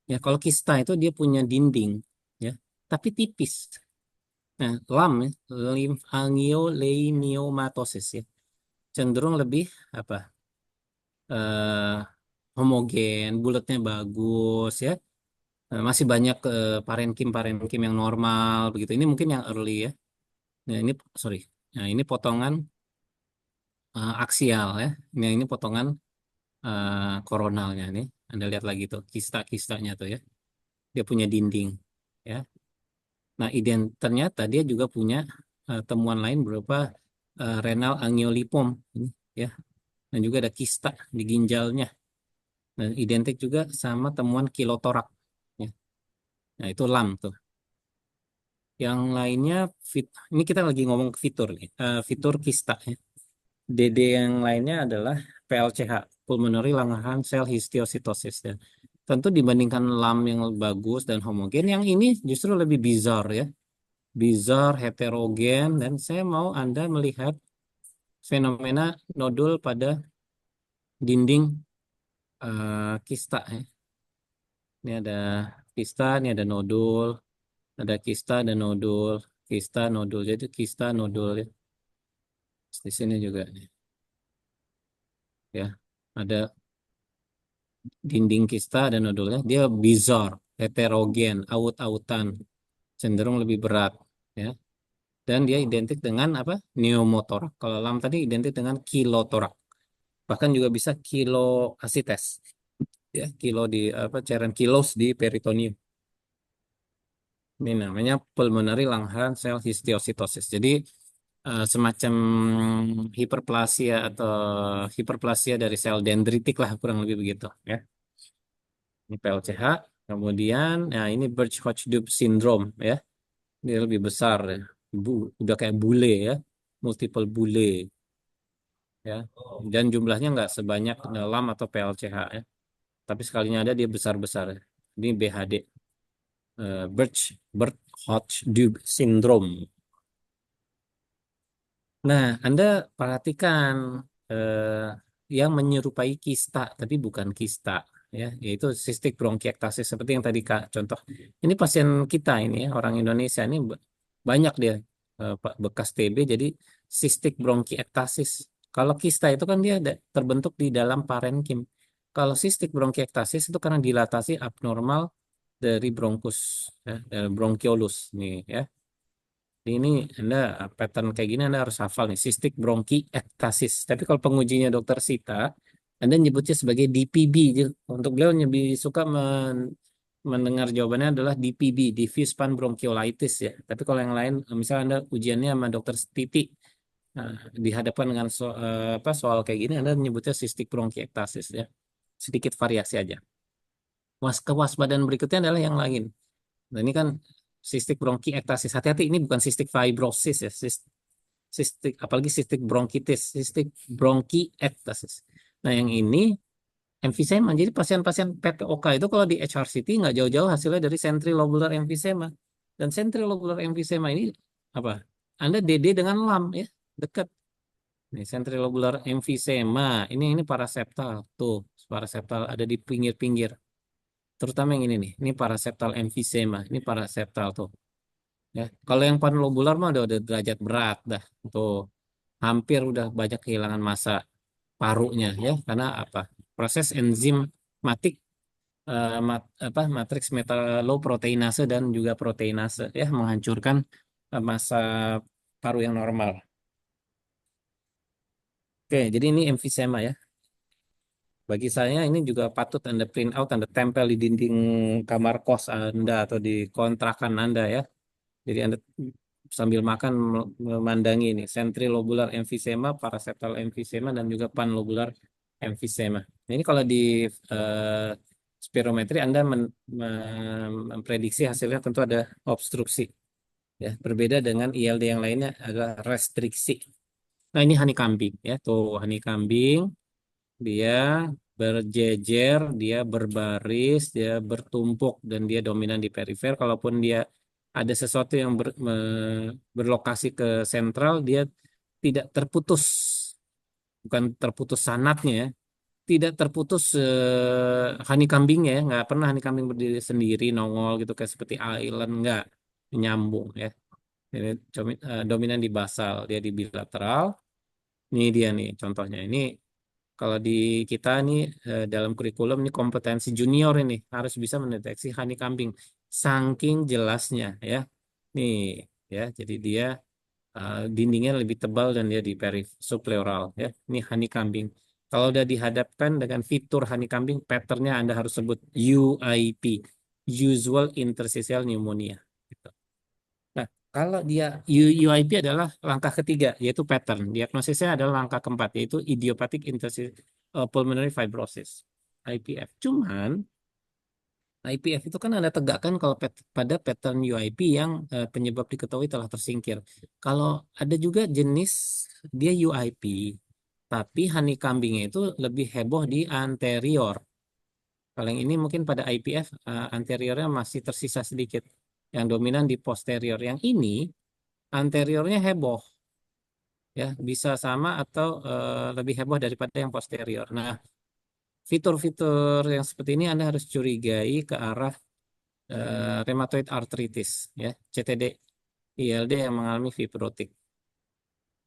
Ya, kalau kista itu dia punya dinding ya, tapi tipis. Nah, LAM ya, lymphangioleiomyomatosis ya, cenderung lebih apa? eh, Homogen, bulatnya bagus ya. Masih banyak parenkim-parenkim yang normal begitu. Ini mungkin yang early ya. Nah, ini sorry. Nah, ini potongan aksial ya. Ini potongan koronalnya nih. Anda lihat lagi tuh kista-kistanya tuh ya. Dia punya dinding ya. Nah, ternyata dia juga punya temuan lain berupa renal angiolipom ini ya. Dan juga ada kista di ginjalnya. Dan identik juga sama temuan kilotorak ya. Nah, itu LAM tuh. Yang lainnya ini kita lagi ngomong fitur nih, fitur kista ya. DD yang lainnya adalah PLCH, pulmonary Langerhans cell histiocytosis ya. Tentu dibandingkan LAM yang bagus dan homogen, yang ini justru lebih bizarre ya. Bizarre, heterogen, dan saya mau Anda melihat fenomena nodul pada dinding kista ya. Ini ada kista, ini ada nodul, ada kista dan nodul, kista nodul. Jadi kista nodul ya. Di sini juga nih ya. Ada dinding kista dan nodulnya. Dia bizarre, heterogen, aut-autan, cenderung lebih berat ya. Dan dia identik dengan apa? Pneumotorak. Kalau LAM tadi identik dengan kilotorak. Bahkan juga bisa kiloasites ya, kilo di apa cairan kilos di peritoneum. Ini namanya pulmonary Langerhans cell histiocytosis. Jadi semacam hiperplasia atau hiperplasia dari sel dendritik lah kurang lebih begitu ya. Ini PLCH. Kemudian, nah ini Burch-Hotchdub syndrome ya. Dia lebih besar ya. Udah kayak bule ya, multiple bule ya. Dan jumlahnya nggak sebanyak dalam atau PLCH ya. Tapi sekalinya ada dia besar-besar ya. Ini BHD, Burch-Hotchdub syndrome. Nah, Anda perhatikan yang menyerupai kista, tapi bukan kista, ya, yaitu sistik bronkiektasis seperti yang tadi Kak contoh. Ini pasien kita ini ya, orang Indonesia ini banyak dia bekas TB, jadi sistik bronkiektasis. Kalau kista itu kan dia terbentuk di dalam parenkim. Kalau sistik bronkiektasis itu karena dilatasi abnormal dari bronkus, ya, dari bronkiolus nih ya. Ini Anda pattern kayak gini Anda harus hafal nih, cystic bronchiectasis. Tapi kalau pengujinya dokter Sita, Anda nyebutnya sebagai DPB. Untuk beliau lebih suka mendengar jawabannya adalah DPB, diffuse panbronchiolitis ya. Tapi kalau yang lain, misalnya Anda ujiannya sama dokter Titi, nah, dihadapkan dengan apa, soal kayak gini, Anda nyebutnya cystic bronchiectasis ya. Sedikit variasi aja. Kewaspadaan berikutnya adalah yang lain. Nah, ini kan cystic bronchiectasis. Hati-hati, ini bukan cystic fibrosis ya. Cystic, apalagi cystic bronkitis, cystic bronchiectasis. Nah, yang ini emfisema. Jadi pasien-pasien PPOK itu kalau di HRCT nggak jauh-jauh hasilnya dari sentrilobular emfisema. Dan sentrilobular emfisema ini apa? Anda DD dengan LAM ya, dekat. Ini sentrilobular emfisema. Ini paraseptal. Tuh, paraseptal ada di pinggir-pinggir. Terutama yang ini nih, ini paraseptal emfisema, ini paraseptal tuh. Ya, kalau yang panlobular mah udah derajat berat dah, tuh hampir udah banyak kehilangan massa parunya ya, karena apa? Proses enzimatik matriks metaloproteinase dan juga proteinase ya menghancurkan massa paru yang normal. Oke, jadi ini emfisema ya. Bagi saya ini juga patut Anda print out, Anda tempel di dinding kamar kos Anda atau di kontrakan Anda ya. Jadi Anda sambil makan memandangi ini sentrilobular emphysema, paraseptal emphysema, dan juga panlobular emphysema. Nah, ini kalau di eh, spirometri Anda memprediksi hasilnya tentu ada obstruksi. Ya, berbeda dengan ILD yang lainnya adalah restriksi. Nah, ini honey kambing ya, tuh honey kambing dia berjejer, dia berbaris, dia bertumpuk dan dia dominan di perifer. Kalaupun dia ada sesuatu yang berlokasi ke sentral, dia tidak terputus, bukan terputus sanatnya ya, tidak terputus honey kambingnya ya, nggak pernah honey kambing berdiri sendiri nongol gitu kayak seperti island, nggak nyambung ya. Ini dominan di basal, dia di bilateral. Ini dia nih contohnya. Ini kalau di kita nih dalam kurikulum ini kompetensi junior ini harus bisa mendeteksi honey kambing. Saking jelasnya ya. Nih ya, jadi dia dindingnya lebih tebal dan dia di subpleural ya. Ini honey kambing. Kalau udah dihadapkan dengan fitur honey kambing, patternnya Anda harus sebut UIP, usual interstitial pneumonia. Gitu. Nah, kalau dia UIP adalah langkah ketiga, yaitu pattern. Diagnosisnya adalah langkah keempat, yaitu idiopathic pulmonary fibrosis, IPF. Cuman IPF itu kan Anda tegakkan kalau pada pattern UIP yang penyebab diketahui telah tersingkir. Kalau ada juga jenis dia UIP, tapi honey kambingnya itu lebih heboh di anterior. Kalau yang ini mungkin pada IPF anteriornya masih tersisa sedikit. Yang dominan di posterior. Yang ini anteriornya heboh, ya bisa sama atau lebih heboh daripada yang posterior. Nah, fitur-fitur yang seperti ini Anda harus curigai ke arah rheumatoid arthritis, ya CTD, ILD yang mengalami fibrotik.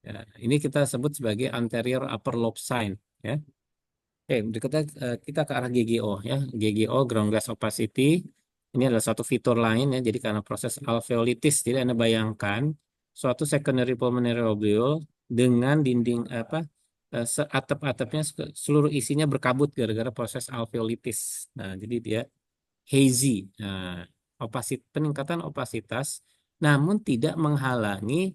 Ya, ini kita sebut sebagai anterior upper lobe sign, ya. Oke, berikutnya kita ke arah GGO ya. GGO, ground glass opacity. Ini adalah satu fitur lain ya. Jadi karena proses alveolitis, jadi Anda bayangkan suatu secondary pulmonary lobule dengan dinding apa atap-atapnya seluruh isinya berkabut gara-gara proses alveolitis. Nah, jadi dia hazy. Nah, peningkatan opasitas namun tidak menghalangi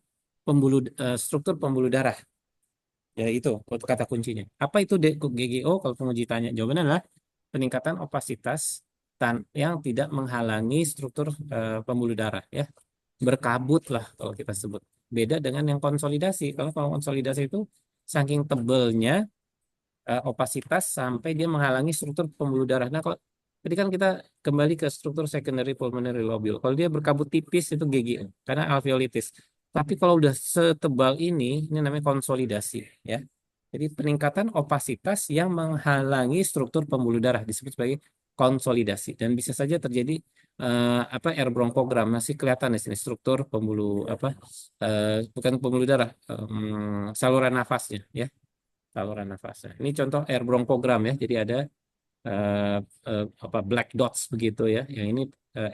struktur pembuluh darah. Ya itu kata kuncinya. Apa itu GGO kalau penguji tanya? Jawabannya adalah peningkatan opasitas yang tidak menghalangi struktur pembuluh darah ya. Berkabut lah kalau kita sebut. Beda dengan yang konsolidasi. Kalau konsolidasi itu saking tebelnya opasitas sampai dia menghalangi struktur pembuluh darah. Nah, kalau tadi kan kita kembali ke struktur secondary pulmonary lobule. Kalau dia berkabut tipis itu GGO karena alveolitis. Tapi kalau udah setebal ini namanya konsolidasi ya. Jadi peningkatan opasitas yang menghalangi struktur pembuluh darah disebut sebagai konsolidasi dan bisa saja terjadi air bronkogram masih kelihatan di sini struktur pembuluh bukan pembuluh darah saluran nafasnya ya, saluran nafasnya. Ini contoh air bronkogram ya. Jadi ada eh, black dots begitu ya. Yang ini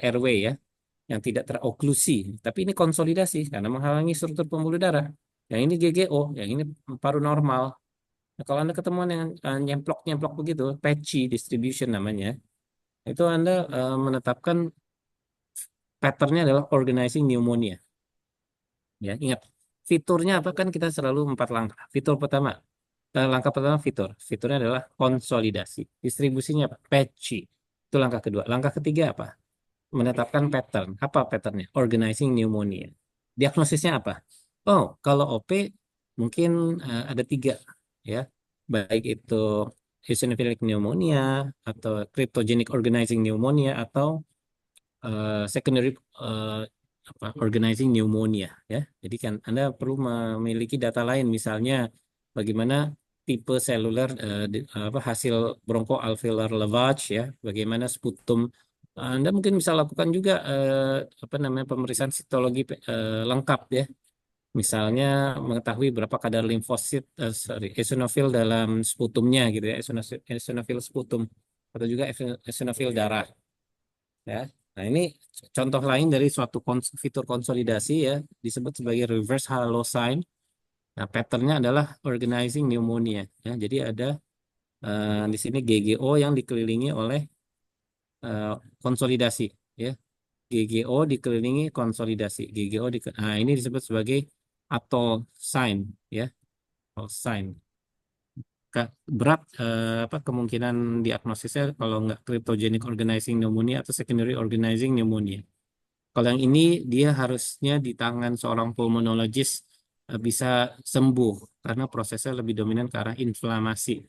airway ya yang tidak teroklusi. Tapi ini konsolidasi karena menghalangi struktur pembuluh darah. Yang ini GGO, yang ini paru normal. Nah, kalau Anda ketemuan yang nyemplok-nyemplok begitu, patchy distribution namanya, itu Anda menetapkan patternnya adalah organizing pneumonia. Ya, ingat, fiturnya apa kan kita selalu 4 langkah. Fitur pertama, langkah pertama fiturnya adalah konsolidasi. Distribusinya apa? Patchy. Itu langkah kedua. Langkah ketiga apa? Menetapkan pattern. Apa patternnya? Organizing pneumonia. Diagnosisnya apa? Oh, kalau OP mungkin ada 3 ya, baik itu eosinophilic pneumonia atau cryptogenic organizing pneumonia atau secondary organizing pneumonia ya. Jadi kan Anda perlu memiliki data lain, misalnya bagaimana tipe seluler hasil bronchoalveolar lavage ya, bagaimana sputum. Anda mungkin bisa lakukan juga pemeriksaan sitologi lengkap ya. Misalnya mengetahui berapa kadar limfosit, eosinofil dalam sputumnya gitu ya, eosinofil sputum atau juga eosinofil darah ya. Nah, ini contoh lain dari suatu fitur konsolidasi ya, disebut sebagai reverse halo sign. Nah, patternnya adalah organizing pneumonia ya. Jadi ada di sini GGO yang dikelilingi oleh konsolidasi ya. GGO dikelilingi konsolidasi. Nah, ini disebut sebagai atoll sign, ya, atoll sign. Berat apa kemungkinan diagnosisnya kalau nggak cryptogenic organizing pneumonia atau secondary organizing pneumonia. Kalau yang ini dia harusnya di tangan seorang pulmonologis bisa sembuh karena prosesnya lebih dominan ke arah inflamasi.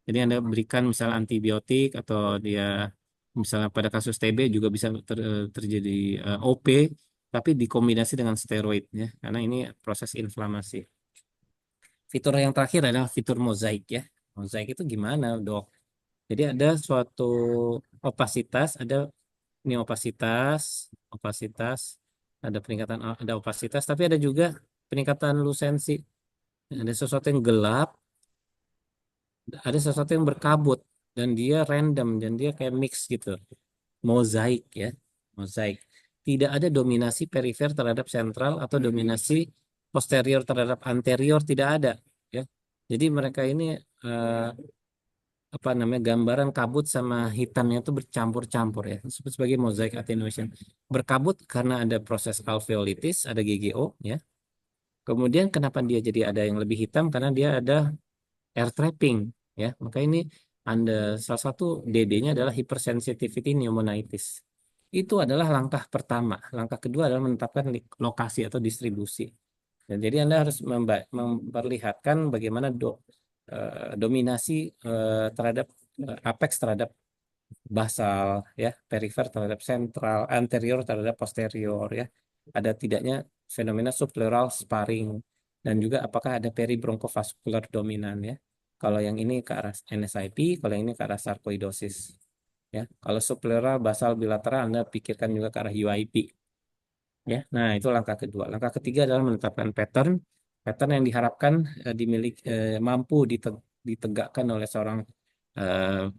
Jadi Anda berikan misalnya antibiotik atau dia misalnya pada kasus TB juga bisa terjadi OP tapi dikombinasi dengan steroid ya karena ini proses inflamasi. Fitur yang terakhir adalah fitur mozaik ya. Mozaik itu gimana, Dok? Jadi ada suatu opasitas, ini opasitas, opasitas, ada peningkatan, ada opasitas, tapi ada juga peningkatan lusensi. Ada sesuatu yang gelap, ada sesuatu yang berkabut, dan dia random, dan dia kayak mix gitu. Mozaik ya, mozaik. Tidak ada dominasi perifer terhadap sentral atau dominasi posterior terhadap anterior, tidak ada. Ya. Jadi mereka ini eh, apa namanya gambaran kabut sama hitamnya itu bercampur-campur ya disebut sebagai mosaic attenuation. Berkabut karena ada proses alveolitis, ada GGO ya. Kemudian kenapa dia jadi ada yang lebih hitam karena dia ada air trapping ya. Maka ini Anda salah satu DD-nya adalah hypersensitivity pneumonitis. Itu adalah langkah pertama. Langkah kedua adalah menetapkan lokasi atau distribusi. Dan jadi Anda harus memperlihatkan bagaimana dominasi terhadap apex terhadap basal ya, perifer terhadap sentral, anterior terhadap posterior ya. Ada tidaknya fenomena subpleural sparring dan juga apakah ada peribronchovascular dominan ya. Kalau yang ini ke arah NSIP, kalau yang ini ke arah sarkoidosis ya. Kalau subpleural basal bilateral Anda pikirkan juga ke arah UIP. Ya, nah itu langkah kedua. Langkah ketiga adalah menetapkan pattern. Pattern yang diharapkan mampu ditegakkan oleh seorang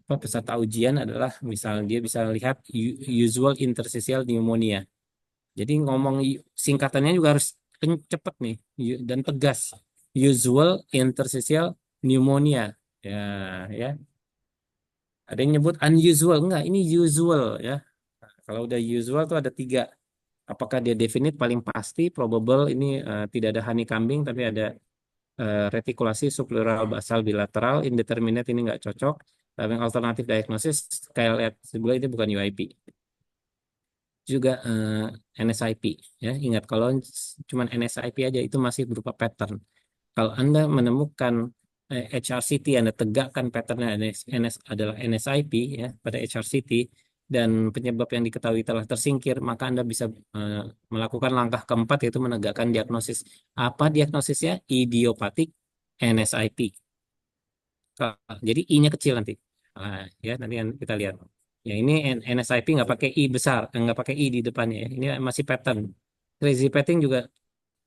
peserta ujian adalah misalnya dia bisa lihat usual interstitial pneumonia. Jadi ngomong singkatannya juga harus cepat nih dan tegas. Usual interstitial pneumonia. Ya, ya. Ada yang nyebut unusual, enggak? Ini usual ya. Nah, kalau udah usual tuh ada tiga. Apakah dia definite paling pasti, probable ini tidak ada honeycombing tapi ada retikulasi subpleural basal bilateral, indeterminate ini nggak cocok. Tapi yang alternatif diagnosis, kayak lihat sebelah ini bukan UIP. Juga NSIP. Ya, ingat kalau cuma NSIP aja itu masih berupa pattern. Kalau Anda menemukan HRCT, Anda tegakkan patternnya adalah NSIP ya pada HRCT dan penyebab yang diketahui telah tersingkir, maka Anda bisa melakukan langkah keempat yaitu menegakkan diagnosis. Apa diagnosisnya? Idiopatik NSIP. Jadi I-nya kecil nanti. Nah, ya nanti kita lihat. Ya ini NSIP nggak pakai I besar, nggak pakai I di depannya. Ya. Ini masih pattern. Crazy pattern juga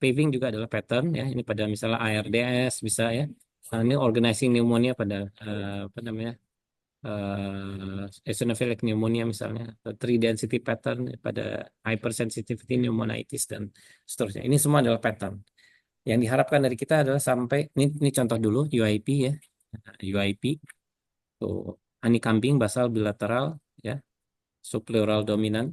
paving juga adalah pattern ya. Ini pada misalnya ARDS bisa ya. Nah, ini organizing pneumonia pada apa namanya eosinophilic pneumonia misalnya, atau three density pattern pada hypersensitivity pneumonitis dan seterusnya. Ini semua adalah pattern. Yang diharapkan dari kita adalah sampai ini contoh dulu UIP ya. UIP tuh honeycombing basal bilateral ya, subpleural dominan.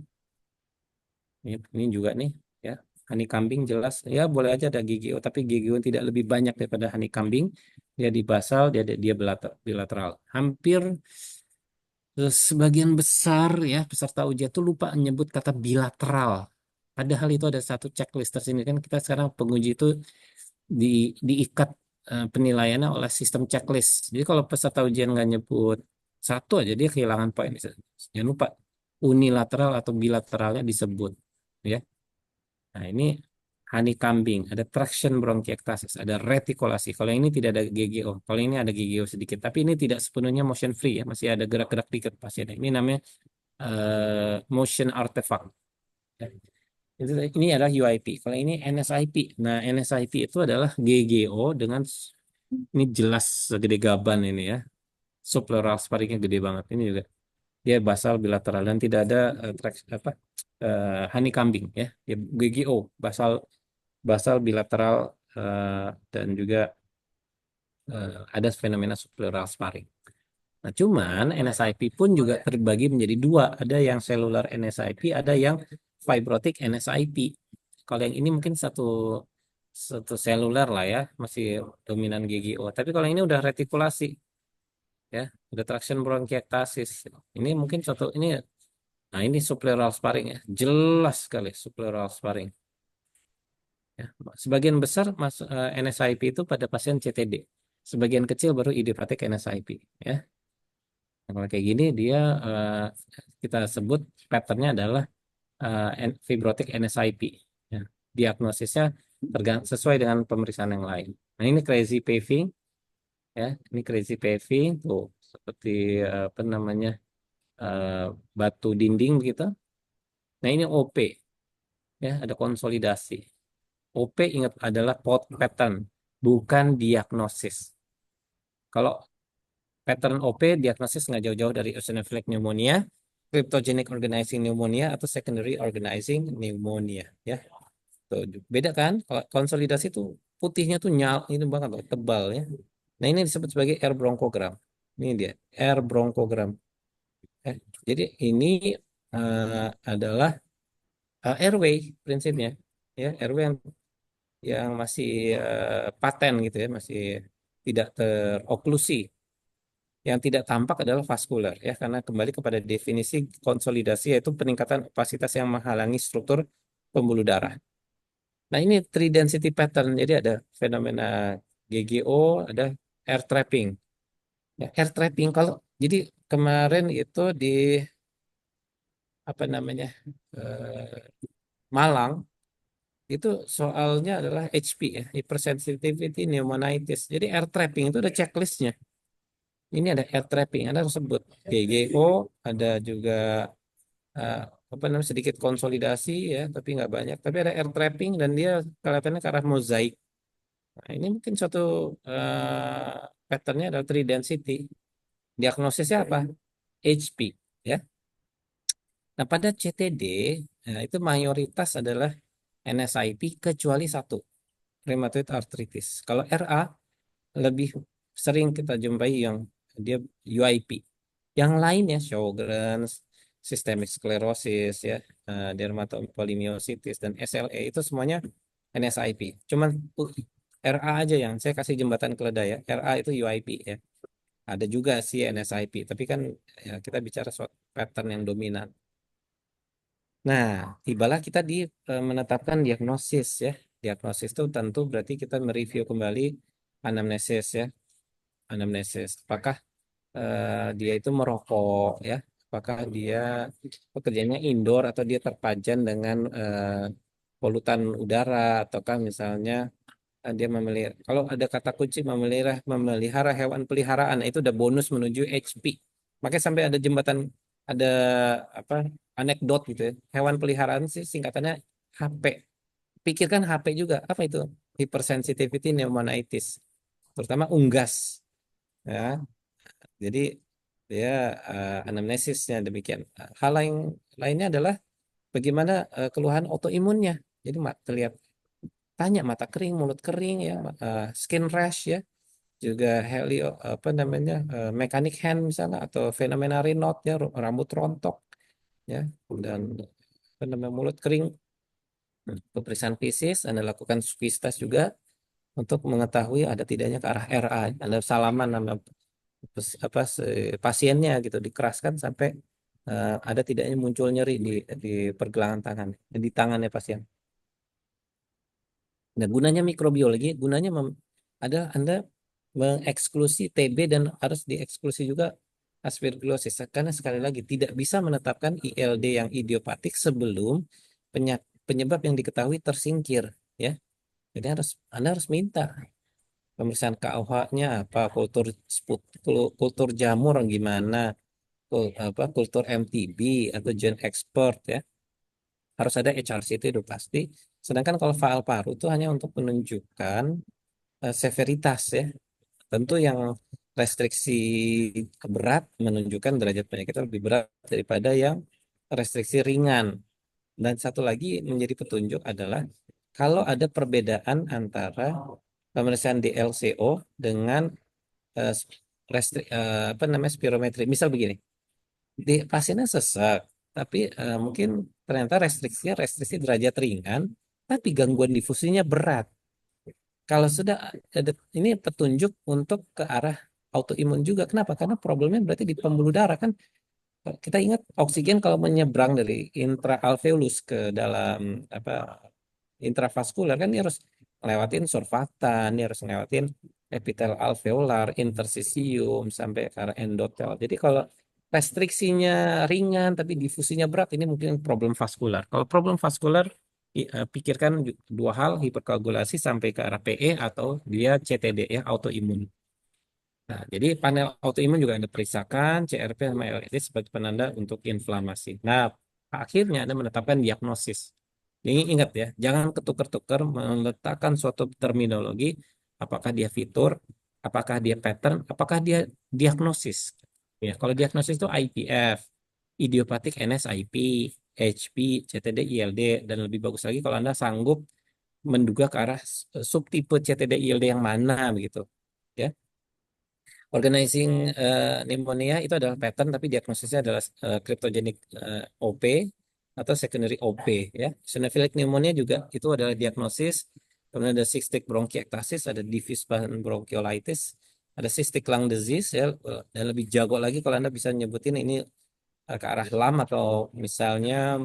Ini juga nih ya. Honeycombing jelas ya boleh aja ada GGO tapi GGO tidak lebih banyak daripada honeycombing. Dia di basal, dia bilateral. Hampir sebagian besar ya peserta ujian itu lupa menyebut kata bilateral. Padahal itu ada satu checklist tersini kan kita sekarang penguji itu diikat penilaiannya oleh sistem checklist. Jadi kalau peserta ujian nggak nyebut satu aja dia kehilangan poin. Jangan lupa unilateral atau bilateralnya disebut. Ya. Nah ini honeycombing, ada traction bronchiectasis, ada retikulasi. Kalau ini tidak ada GGO, kalau ini ada GGO sedikit, tapi ini tidak sepenuhnya motion free ya, masih ada gerak-gerak dikit pasien. Ini namanya motion artifact. Ya. Ini adalah UIP. Kalau ini NSIP. Nah NSIP itu adalah GGO dengan ini jelas segede gaban ini ya. Subpleural sparringnya gede banget. Ini juga dia basal bilateral dan tidak ada honeycombing ya. Dia GGO basal basal bilateral dan juga ada fenomena subpleural sparring. Nah, cuman NSIP pun juga terbagi menjadi dua. Ada yang cellular NSIP, ada yang fibrotic NSIP. Kalau yang ini mungkin satu seluler lah ya, masih dominan GGO. Tapi kalau ini udah retikulasi, ya, udah traction bronchiectasis. Ini mungkin ini, nah ini subpleural sparing ya, jelas sekali subpleural sparing. Ya, sebagian besar NSIP itu pada pasien CTD. Sebagian kecil baru idiopathic NSIP. Ya, nah, kalau kayak gini dia kita sebut patternnya adalah fibrotic NSIP. Ya. Diagnosisnya sesuai dengan pemeriksaan yang lain. Nah ini crazy paving, ya, ini crazy paving tuh seperti apa namanya batu dinding begitu. Nah ini OP, ya, ada konsolidasi. OP ingat adalah pattern, bukan diagnosis. Kalau pattern OP diagnosis nggak jauh-jauh dari eosinophilic pneumonia, cryptogenic organizing pneumonia, atau secondary organizing pneumonia. Ya, tuh, beda kan? Kalau konsolidasi tuh putihnya tuh ini banget loh, tebal ya. Nah ini disebut sebagai air bronchogram. Ini dia, air bronchogram. Eh, jadi ini adalah airway prinsipnya, ya, airway yang masih paten gitu ya, masih tidak teroklusi. Yang tidak tampak adalah vaskular ya, karena kembali kepada definisi konsolidasi yaitu peningkatan opasitas yang menghalangi struktur pembuluh darah. Nah, ini three density pattern. Jadi ada fenomena GGO, ada air trapping. Ya, air trapping kalau jadi kemarin itu di apa namanya eh, Malang itu soalnya adalah HP ya, hypersensitivity pneumonitis. Jadi air trapping itu ada checklistnya. Ini ada air trapping, ada tersebut GGO, ada juga eh, apa namanya sedikit konsolidasi ya, tapi nggak banyak. Tapi ada air trapping dan dia kelihatannya ke arah mozaik. Nah, ini mungkin suatu patternnya adalah three density. Diagnosisnya apa? HP, ya. Nah, pada CTD nah, itu mayoritas adalah NSIP kecuali satu, rheumatoid arthritis. Kalau RA lebih sering kita jumpai yang dia UIP. Yang lainnya Sjogren's, systemic sclerosis ya, dermatopolimyositis dan SLE itu semuanya NSIP. Cuman RA aja yang saya kasih jembatan keledai ya. RA itu UIP ya. Ada juga sih NSIP, tapi kan ya, kita bicara suatu pattern yang dominan. Nah, tibalah kita di menetapkan diagnosis ya. Diagnosis itu tentu berarti kita mereview kembali anamnesis ya. Anamnesis. Apakah dia itu merokok ya? Apakah dia pekerjaannya indoor atau dia terpajan dengan polutan udara ataukah misalnya dia memelihara. Kalau ada kata kunci memelihara hewan peliharaan itu udah bonus menuju HP. Makanya sampai ada jembatan ada apa anekdot gitu ya. Hewan peliharaan sih singkatannya HP. Pikirkan HP juga apa itu? Hypersensitivity pneumonitis. Terutama unggas ya. Jadi dia anamnesisnya demikian. Hal lainnya adalah bagaimana keluhan autoimunnya. Jadi terlihat tanya mata kering, mulut kering ya, skin rash ya, juga apa namanya mechanic hand misalnya atau fenomena Raynaud ya, rambut rontok ya, dan apa namanya mulut kering. Pemeriksaan fisik Anda lakukan squeeze test juga untuk mengetahui ada tidaknya ke arah RA. Anda salaman nama pasiennya gitu dikeraskan sampai ada tidaknya muncul nyeri di pergelangan tangan, di tangannya pasien. Nah, gunanya mikrobiologi, gunanya adalah Anda mengeksklusi TB dan harus dieksklusi juga aspergillosis. Karena sekali lagi tidak bisa menetapkan ILD yang idiopatik sebelum penyebab yang diketahui tersingkir, ya. Jadi Anda harus minta pemeriksaan KOH-nya apa, kultur jamur gimana, kultur MTB atau gen expert ya. Harus ada HRCT itu pasti. Sedangkan kalau file paru itu hanya untuk menunjukkan severitas ya. Tentu yang restriksi berat menunjukkan derajat penyakitnya lebih berat daripada yang restriksi ringan. Dan satu lagi menjadi petunjuk adalah kalau ada perbedaan antara pemeriksaan DLCO dengan apa namanya spirometri. Misal begini, di pasiennya sesak, tapi mungkin ternyata restriksi derajat ringan, tapi gangguan difusinya berat. Kalau sudah ada ini petunjuk untuk ke arah autoimun juga. Kenapa? Karena problemnya berarti di pembuluh darah kan. Kita ingat oksigen kalau menyeberang dari intraalveolus ke dalam apa intravaskular kan dia harus lewatin surfaktan, dia harus lewatin epitel alveolar, interstisium sampai ke arah endotel. Jadi kalau restriksinya ringan tapi difusinya berat ini mungkin problem vaskular. Kalau problem vaskular pikirkan dua hal, hiperkoagulasi sampai ke arah PE atau dia CTD ya autoimun. Nah, jadi panel autoimun juga Anda periksakan CRP sama LED sebagai penanda untuk inflamasi. Nah, akhirnya Anda menetapkan diagnosis. Ini ingat ya, jangan ketukar-tukar meletakkan suatu terminologi, apakah dia fitur, apakah dia pattern, apakah dia diagnosis. Ya, kalau diagnosis itu IPF, idiopatik NSIP, HP, CTD, ILD, dan lebih bagus lagi kalau Anda sanggup menduga ke arah subtipe CTD ILD yang mana begitu. Ya. Organizing pneumonia itu adalah pattern, tapi diagnosisnya adalah cryptogenic OP atau secondary OP ya. Eosinophilic pneumonia juga itu adalah diagnosis. Kemudian ada cystic bronchiectasis, ada diffuse bronchiolitis, ada cystic lung disease ya. Dan lebih jago lagi kalau Anda bisa nyebutin ini ke arah LAM atau misalnya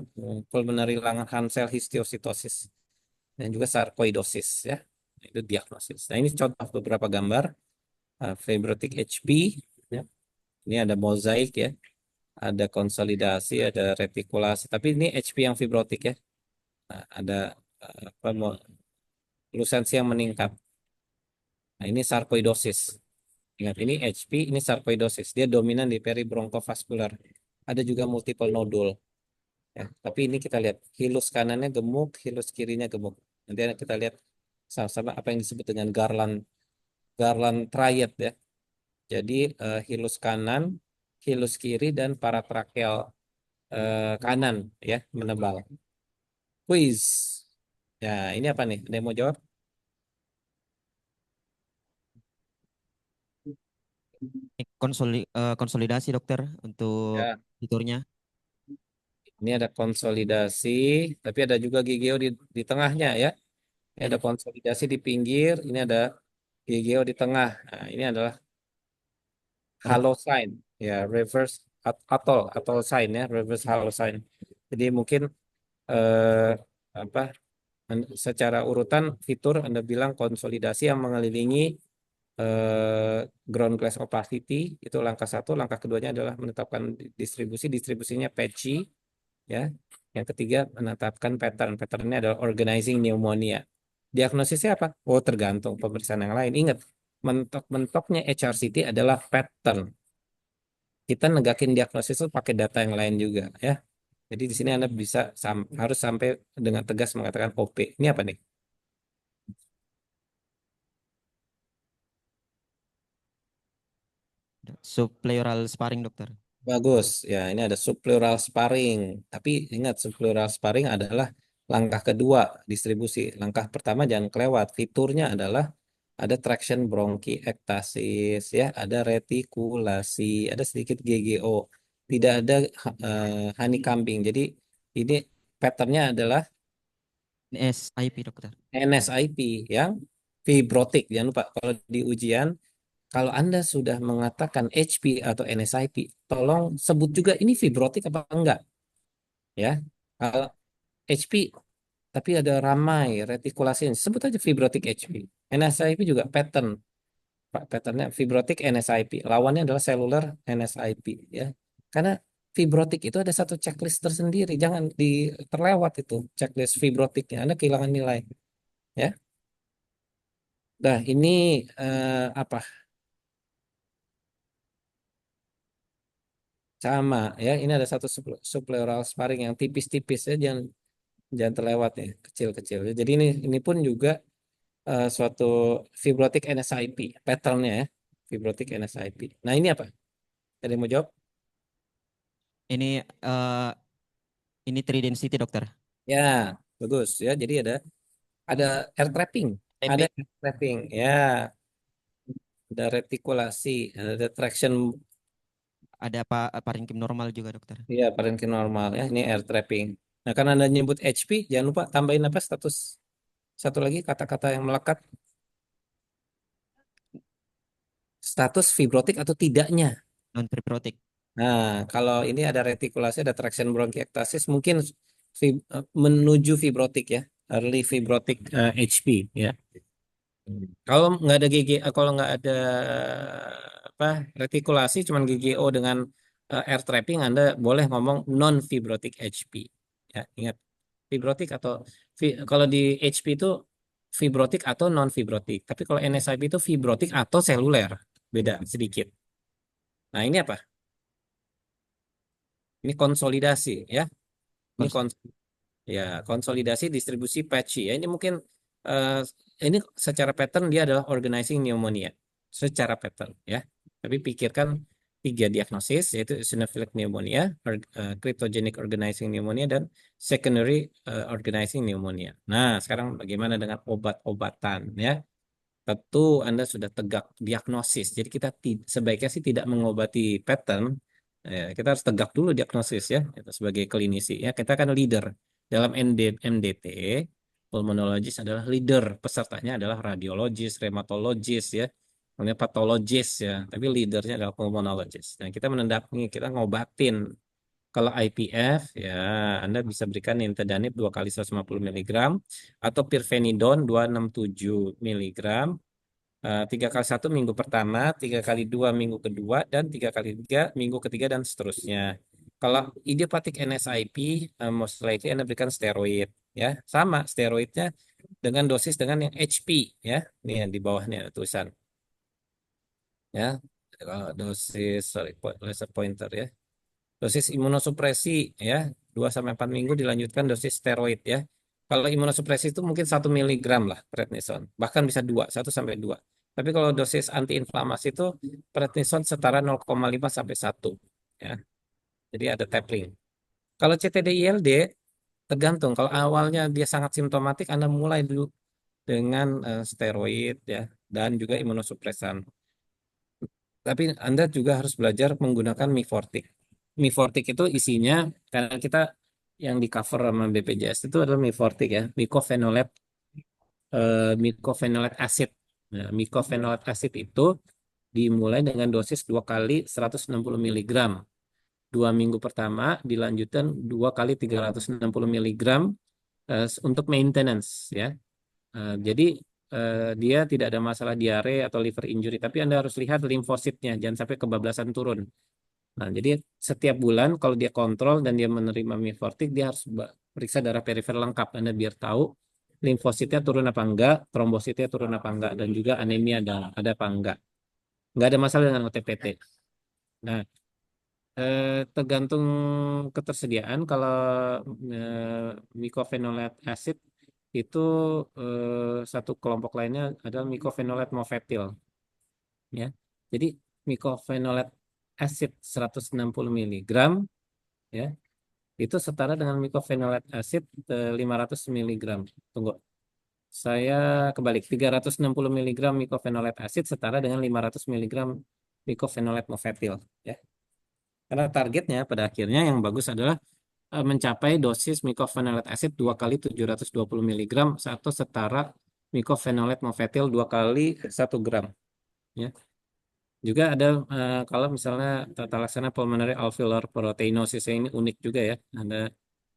pulmonary lung Hansel histiocytosis dan juga sarcoidosis ya. Itu diagnosis. Nah, ini contoh beberapa gambar fibrotic HP ya. Ini ada mozaik ya, ada konsolidasi, ada retikulasi. Tapi ini HP yang fibrotik ya. Nah, ada apa lusensi yang meningkat. Nah, ini sarkoidosis. Ingat ini HP, ini sarkoidosis. Dia dominan di peribronchovascular. Ada juga multiple nodule. Ya, tapi ini kita lihat hilus kanannya gemuk, hilus kirinya gemuk. Nanti kita lihat sama-sama apa yang disebut dengan Garland Garland triad ya. Jadi hilus kanan, hilus kiri, dan paratrakeal kanan ya menebal. Quiz. Ya, ini apa nih? Ada yang mau jawab?
Konsolidasi dokter untuk
Ya,
fiturnya.
ini ada konsolidasi, tapi ada juga GGO di tengahnya ya. Ini ada
Ya.
konsolidasi di pinggir, ini ada GGO di tengah. Nah, ini adalah
Ref-
halo sign, ya reverse atol sign ya, reverse halo sign. Jadi mungkin eh, apa secara urutan fitur Anda bilang konsolidasi yang mengelilingi eh, ground glass opacity itu langkah satu, langkah keduanya adalah menetapkan distribusinya patchy ya. Yang ketiga menetapkan patternnya adalah organizing pneumonia. Diagnosisnya apa? Oh tergantung pemeriksaan yang lain. Ingat mentok-mentoknya HRCT adalah pattern. Kita negakin diagnosis itu pakai data yang lain juga ya. Jadi di sini Anda bisa harus sampai dengan tegas mengatakan OP. Ini apa nih?
Subpleural sparring dokter.
Bagus. Ya, ini ada subpleural sparring. Tapi ingat subpleural sparring adalah langkah kedua distribusi. Langkah pertama jangan kelewat. Fiturnya adalah ada traction bronchiectasis, ya, ada retikulasi, ada sedikit GGO. Tidak ada honeycombing. Jadi ini patternnya adalah
SIP dokter.
NSIP yang fibrotik. Jangan lupa kalau di ujian kalau Anda sudah mengatakan HP atau NSIP, tolong sebut juga ini fibrotik apa enggak, ya. Kalau HP tapi ada ramai retikulasi, sebut aja fibrotik HP. NSIP juga pattern, Pak, patternnya fibrotik NSIP. Lawannya adalah cellular NSIP, ya. Karena fibrotik itu ada satu checklist tersendiri, jangan terlewat itu checklist fibrotiknya. Anda kehilangan nilai, ya. Nah, ini apa? Sama ya, ini ada satu subpleural sparring yang tipis-tipis ya, jangan jangan terlewat ya, kecil-kecil. Jadi ini pun juga suatu fibrotic NSIP, patternnya ya, fibrotic NSIP. Nah ini apa? Ada yang mau jawab?
Eh, ini 3 density dokter.
Ya, bagus ya. Jadi ada air trapping, ada
TB.
air trapping ya, ada retikulasi, ada traction
Ada apa parenkim normal juga dokter.
ya parenkim normal ya. Ini air trapping. Nah, karena Anda nyebut HP, jangan lupa tambahin apa status satu lagi kata-kata yang melekat, status fibrotik atau tidaknya.
Non fibrotik.
Nah, kalau ini ada retikulasi, ada traction bronkiektasis, mungkin menuju fibrotik ya, early fibrotic HP ya. Kalau nggak ada kalau nggak ada apa retikulasi, cuman GGO dengan air trapping, Anda boleh ngomong non fibrotic HP. Ya, ingat fibrotik atau kalau di HP itu fibrotik atau non fibrotik. Tapi kalau NSIP itu fibrotik atau seluler, beda sedikit. Nah, ini apa? Ini konsolidasi ya. Ini
Kons-
ya, konsolidasi distribusi patchy. Ya, ini mungkin eh, ini secara pattern dia adalah organizing pneumonia. Secara pattern ya. Tapi pikirkan tiga diagnosis yaitu eosinophilic pneumonia, cryptogenic organizing pneumonia dan secondary organizing pneumonia. Nah, sekarang bagaimana dengan obat-obatan ya? Tentu Anda sudah tegak diagnosis. Jadi kita sebaiknya sih tidak mengobati pattern. Kita harus tegak dulu diagnosis ya, itu sebagai klinisi ya. Kita kan leader dalam MDT. Pulmonologis adalah leader, pesertanya adalah radiologis, rheumatologis ya, kemudian patologis ya. Tapi leadernya adalah pulmonologis. Dan kita mendampingi, kita ngobatin. Kalau IPF ya Anda bisa berikan nintedanib 2 kali 150 mg atau pirfenidon 267 mg 3 kali 1 minggu pertama, 3 kali 2 minggu kedua, dan 3 kali 3 minggu ketiga dan seterusnya. Kalau idiopathic NSIP, most likely Anda berikan steroid, ya, sama steroidnya dengan dosis dengan yang HP, ya, ini yang di bawahnya ada tulisan, ya, kalau dosis, sorry, laser pointer ya, dosis imunosupresi, ya, 2 sampai 4 minggu dilanjutkan dosis steroid, ya. Kalau imunosupresi itu mungkin 1 mg lah prednison, bahkan bisa 2, 1 sampai 2. Tapi kalau dosis antiinflamasi itu prednison setara 0,5 sampai 1. Ya. Jadi ada tapering. Kalau CTD-ILD tergantung. Kalau awalnya dia sangat simptomatik, Anda mulai dulu dengan steroid ya dan juga imunosupresan. Tapi Anda juga harus belajar menggunakan Mifortik. Mifortik itu isinya, karena kita yang di cover sama BPJS itu adalah Mifortik ya, mycophenolate acid. Nah, mycophenolate acid itu dimulai dengan dosis 2 kali 160 mg. 2 minggu pertama dilanjutkan 2 kali 360 mg untuk maintenance ya. Jadi dia tidak ada masalah diare atau liver injury, tapi Anda harus lihat limfositnya, jangan sampai kebablasan turun. Nah, jadi setiap bulan kalau dia kontrol dan dia menerima Mifortik, dia harus periksa darah perifer lengkap, Anda biar tahu limfositnya turun apa enggak, trombositnya turun apa enggak, dan juga anemia ada apa enggak. Enggak ada masalah dengan OTPT. Nah, tergantung ketersediaan. Kalau mycophenolate acid itu satu kelompok lainnya adalah mycophenolate mofetil ya. Jadi mycophenolate acid 160 mg ya itu setara dengan mycophenolate acid 500 mg. Tunggu. Saya kebalik, 360 mg mycophenolate acid setara dengan 500 mg mycophenolate mofetil ya. Karena targetnya pada akhirnya yang bagus adalah mencapai dosis mycophenolate acid 2 kali 720 mg atau setara mycophenolate mofetil 2 kali 1 gram. Ya. Juga ada kalau misalnya tata laksana pulmonary alveolar proteinosis ini unik juga ya. Anda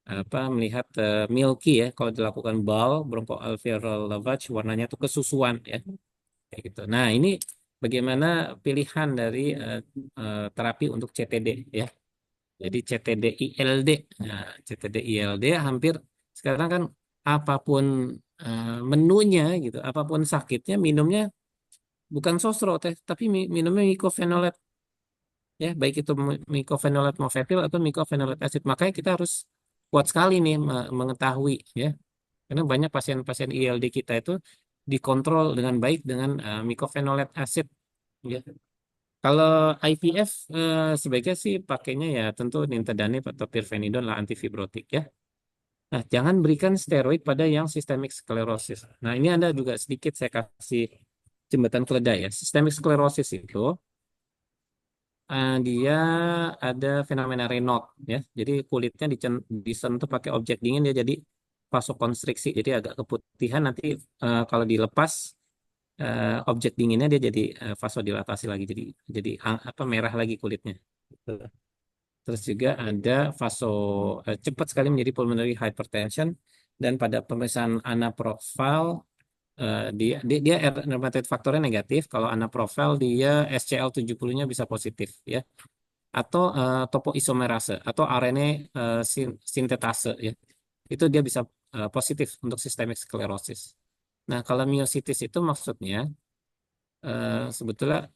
apa melihat milky ya kalau dilakukan BAL bronchoalveolar lavage warnanya itu kesusuan ya. Kayak gitu. Nah, ini bagaimana pilihan dari terapi untuk CTD ya. Jadi CTD-ILD. Nah, CTD-ILD hampir sekarang kan apapun menunya gitu, apapun sakitnya minumnya bukan sosro teh, tapi minumnya mycophenolate ya, baik itu mycophenolate mofetil atau mycophenolate acid. Makanya kita harus kuat sekali nih mengetahui ya. Karena banyak pasien-pasien ILD kita itu dikontrol dengan baik dengan mycophenolate acid ya. Kalau IPF sebaiknya sih pakainya ya tentu nintedanib atau pirfenidon lah antifibrotik ya. Nah, jangan berikan steroid pada yang systemic sclerosis. Nah, ini Anda juga sedikit saya kasih jembatan keledai ya. Systemic sclerosis itu dia ada fenomena Raynaud ya. Jadi kulitnya disentuh pakai objek dingin dia jadi vasokonstriksi. Jadi agak keputihan nanti kalau dilepas objek dinginnya dia jadi vasodilatasi lagi. Jadi apa merah lagi kulitnya. Gitu. Terus juga ada cepat sekali menjadi pulmonary hypertension dan pada pemeriksaan anaprofil dia rheumatoid faktornya negatif. Kalau anaprofil dia SCL70-nya bisa positif ya atau topoisomerase atau RNA sintetase ya. Itu dia bisa positif untuk systemic sclerosis. Nah, kalau myositis itu maksudnya sebetulnya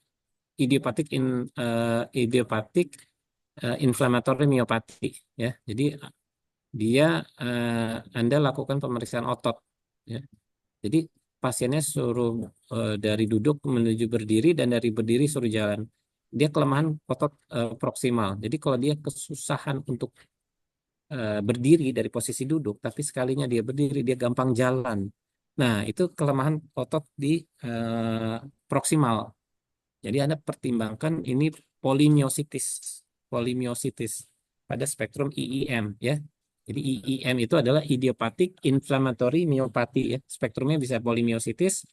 idiopatik inflammatory myopathy ya. Jadi dia Anda lakukan pemeriksaan otot ya. Jadi pasiennya suruh dari duduk menuju berdiri dan dari berdiri suruh jalan. Dia kelemahan otot proksimal. Jadi kalau dia kesusahan untuk berdiri dari posisi duduk, tapi sekalinya dia berdiri dia gampang jalan. Nah, itu kelemahan otot di proksimal. Jadi Anda pertimbangkan ini polimiositis, polimiositis pada spektrum IIM ya. Jadi IIM itu adalah idiopathic inflammatory myopathy ya. Spektrumnya bisa polimiositis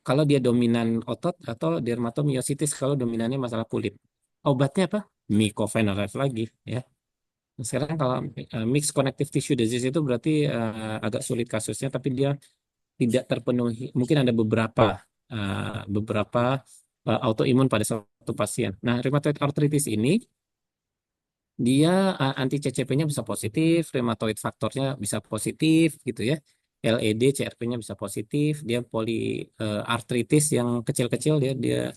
kalau dia dominan otot atau dermatomyositis kalau dominannya masalah kulit. Obatnya apa? Mycophenolate lagi ya. Nah, sekarang kalau mixed connective tissue disease itu berarti agak sulit kasusnya tapi dia tidak terpenuhi. Mungkin ada beberapa autoimun pada satu pasien. Nah, rheumatoid arthritis ini dia anti CCP-nya bisa positif, rheumatoid faktornya bisa positif gitu ya. LED, CRP-nya bisa positif, dia poliartritis yang kecil-kecil dia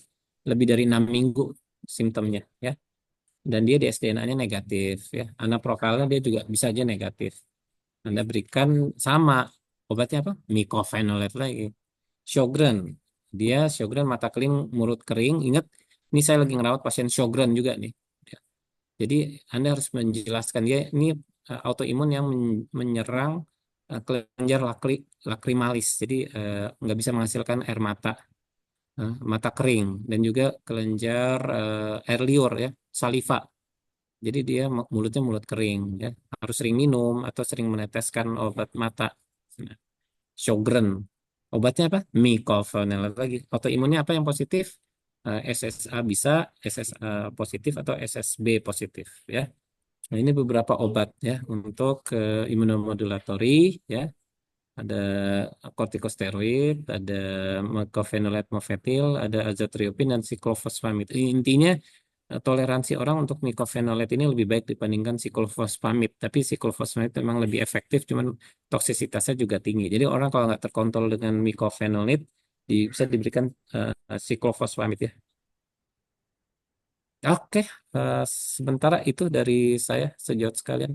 lebih dari 6 minggu simptomnya ya. Dan dia dsDNA-nya negatif ya. Anaprofilnya dia juga bisa aja negatif. Anda berikan sama obatnya apa? Mycophenolate lagi. Sjogren. Dia Sjogren mata kering, mulut kering. Ingat, ini saya lagi ngerawat pasien Sjogren juga nih. Jadi Anda harus menjelaskan dia ini autoimun yang menyerang kelenjar lakrimalis. Jadi nggak bisa menghasilkan air mata, mata kering dan juga kelenjar air liur ya, saliva. Jadi dia mulutnya mulut kering ya. Harus sering minum atau sering meneteskan obat mata. Nah, Sjogren. Obatnya apa? Mycophenolate lagi. Autoimunnya apa yang positif? SSA bisa, SSA positif atau SSB positif ya. Nah, ini beberapa obat ya untuk imunomodulatory ya. Ada kortikosteroid, ada mecophenolate mofetil, ada azathioprine dan cyclophosphamid. Intinya toleransi orang untuk mecophenolate ini lebih baik dibandingkan cyclophosphamid. Tapi cyclophosphamid memang lebih efektif, cuman toksisitasnya juga tinggi. Jadi orang kalau nggak terkontrol dengan mecophenolate, bisa diberikan cyclophosphamid ya. Oke, eh, sementara itu dari saya sejauh sekalian.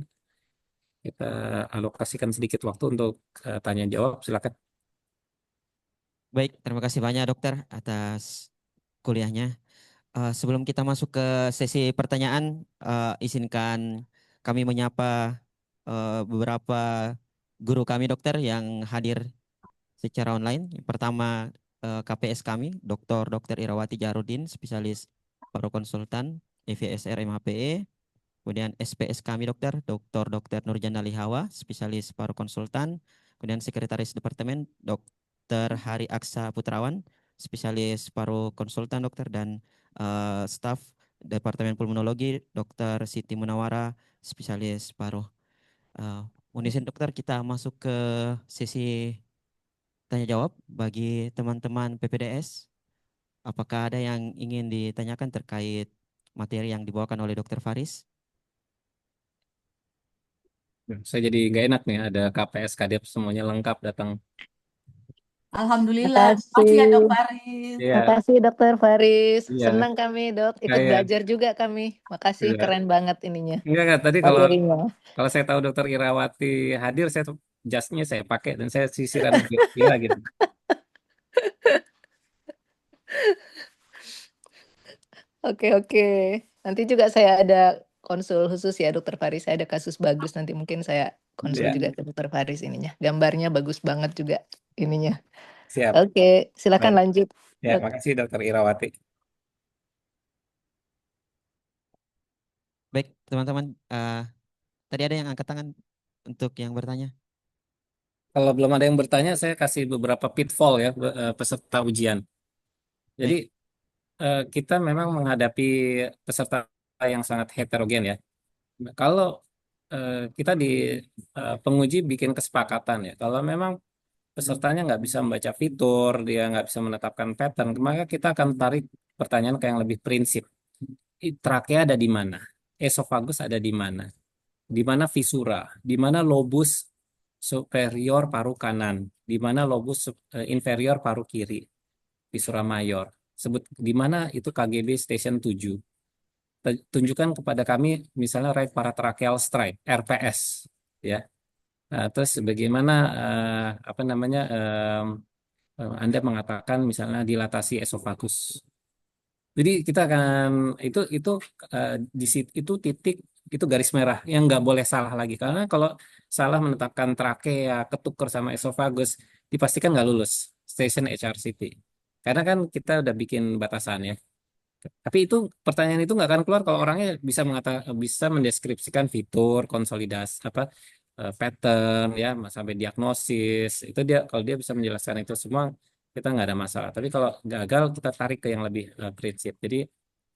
Kita alokasikan sedikit waktu untuk tanya jawab. Silakan.
Baik, terima kasih banyak dokter atas kuliahnya. Sebelum kita masuk ke sesi pertanyaan, izinkan kami menyapa beberapa guru kami dokter yang hadir secara online. Yang pertama KPS kami, Dr. Irawati Jarudin, spesialis paru konsultan EVSR MHPE. Kemudian SPS kami Dr. Nurjana Lihawa, spesialis paru konsultan. Kemudian Sekretaris Departemen Dr. Hari Aksa Putrawan, spesialis paru konsultan dokter dan staf Departemen Pulmonologi Dr. Siti Munawara, spesialis paru. Mohon izin dokter kita masuk ke sesi tanya jawab bagi teman-teman PPDS. Apakah ada yang ingin ditanyakan terkait materi yang dibawakan oleh Dr. Faris?
Saya jadi nggak enak nih, ada KPS, KDEP semuanya lengkap datang.
Alhamdulillah. Makasih ya
Makasih.
Dok Faris.
Iya,
Makasih Dokter Faris.
iya.
Senang kami Dok, ikut
Kayak,
belajar juga kami. Makasih,
iya.
keren banget ininya
Enggak. Tadi kalau
materinya.
kalau saya tahu Dokter Irawati hadir, saya tuh jasnya saya pakai dan saya sisiran gila gitu.
Oke, oke. Nanti juga saya ada konsul khusus ya Dokter Faris. Saya ada kasus bagus, nanti mungkin saya konsul
Ya,
juga ke Dokter Faris ininya. Gambarnya bagus banget juga ininya.
siap.
Oke, silakan
Baik.
lanjut.
Ya,
Dok.
makasih Dokter Irawati.
teman-teman, tadi ada yang angkat tangan untuk yang bertanya.
Kalau belum ada yang bertanya, saya kasih beberapa pitfall ya peserta ujian. Jadi
Baik,
kita memang menghadapi peserta yang sangat heterogen ya. Kalau kita di penguji bikin kesepakatan ya, kalau memang pesertanya nggak bisa membaca fitur, dia nggak bisa menetapkan pattern, maka kita akan tarik pertanyaan ke yang lebih prinsip. Trakea ada di mana? Esofagus ada di mana visura, di mana lobus superior paru kanan, di mana lobus inferior paru kiri, visura mayor. Sebut di mana itu KGB station 7. Tunjukkan kepada kami misalnya right paratracheal stripe, RPS, ya. Nah, terus bagaimana apa namanya Anda mengatakan misalnya dilatasi esofagus. Jadi kita akan itu itu titik itu garis merah yang nggak boleh salah lagi karena kalau salah menetapkan trakea, ketuker sama esofagus dipastikan nggak lulus station HRCT. Karena kan kita udah bikin batasan ya. Tapi itu pertanyaan itu nggak akan keluar kalau orangnya bisa mendeskripsikan fitur, konsolidasi apa pattern ya sampai diagnosis itu dia kalau dia bisa menjelaskan itu semua kita nggak ada masalah. Tapi kalau gagal kita tarik ke yang lebih prinsip. Jadi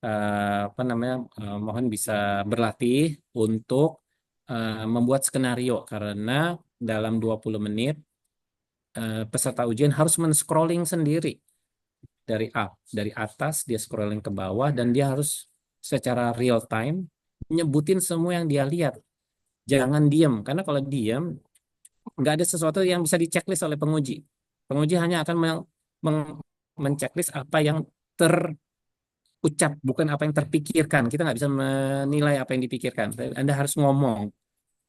apa namanya mohon bisa berlatih untuk membuat skenario karena dalam 20 menit peserta ujian harus men-scrolling sendiri dari atas dia scrolling ke bawah dan dia harus secara real time nyebutin semua yang dia lihat. Jangan diam karena kalau diam nggak ada sesuatu yang bisa diceklis oleh penguji. Penguji hanya akan menceklis apa yang terucap, bukan apa yang terpikirkan. Kita nggak bisa menilai apa yang dipikirkan. Anda harus ngomong.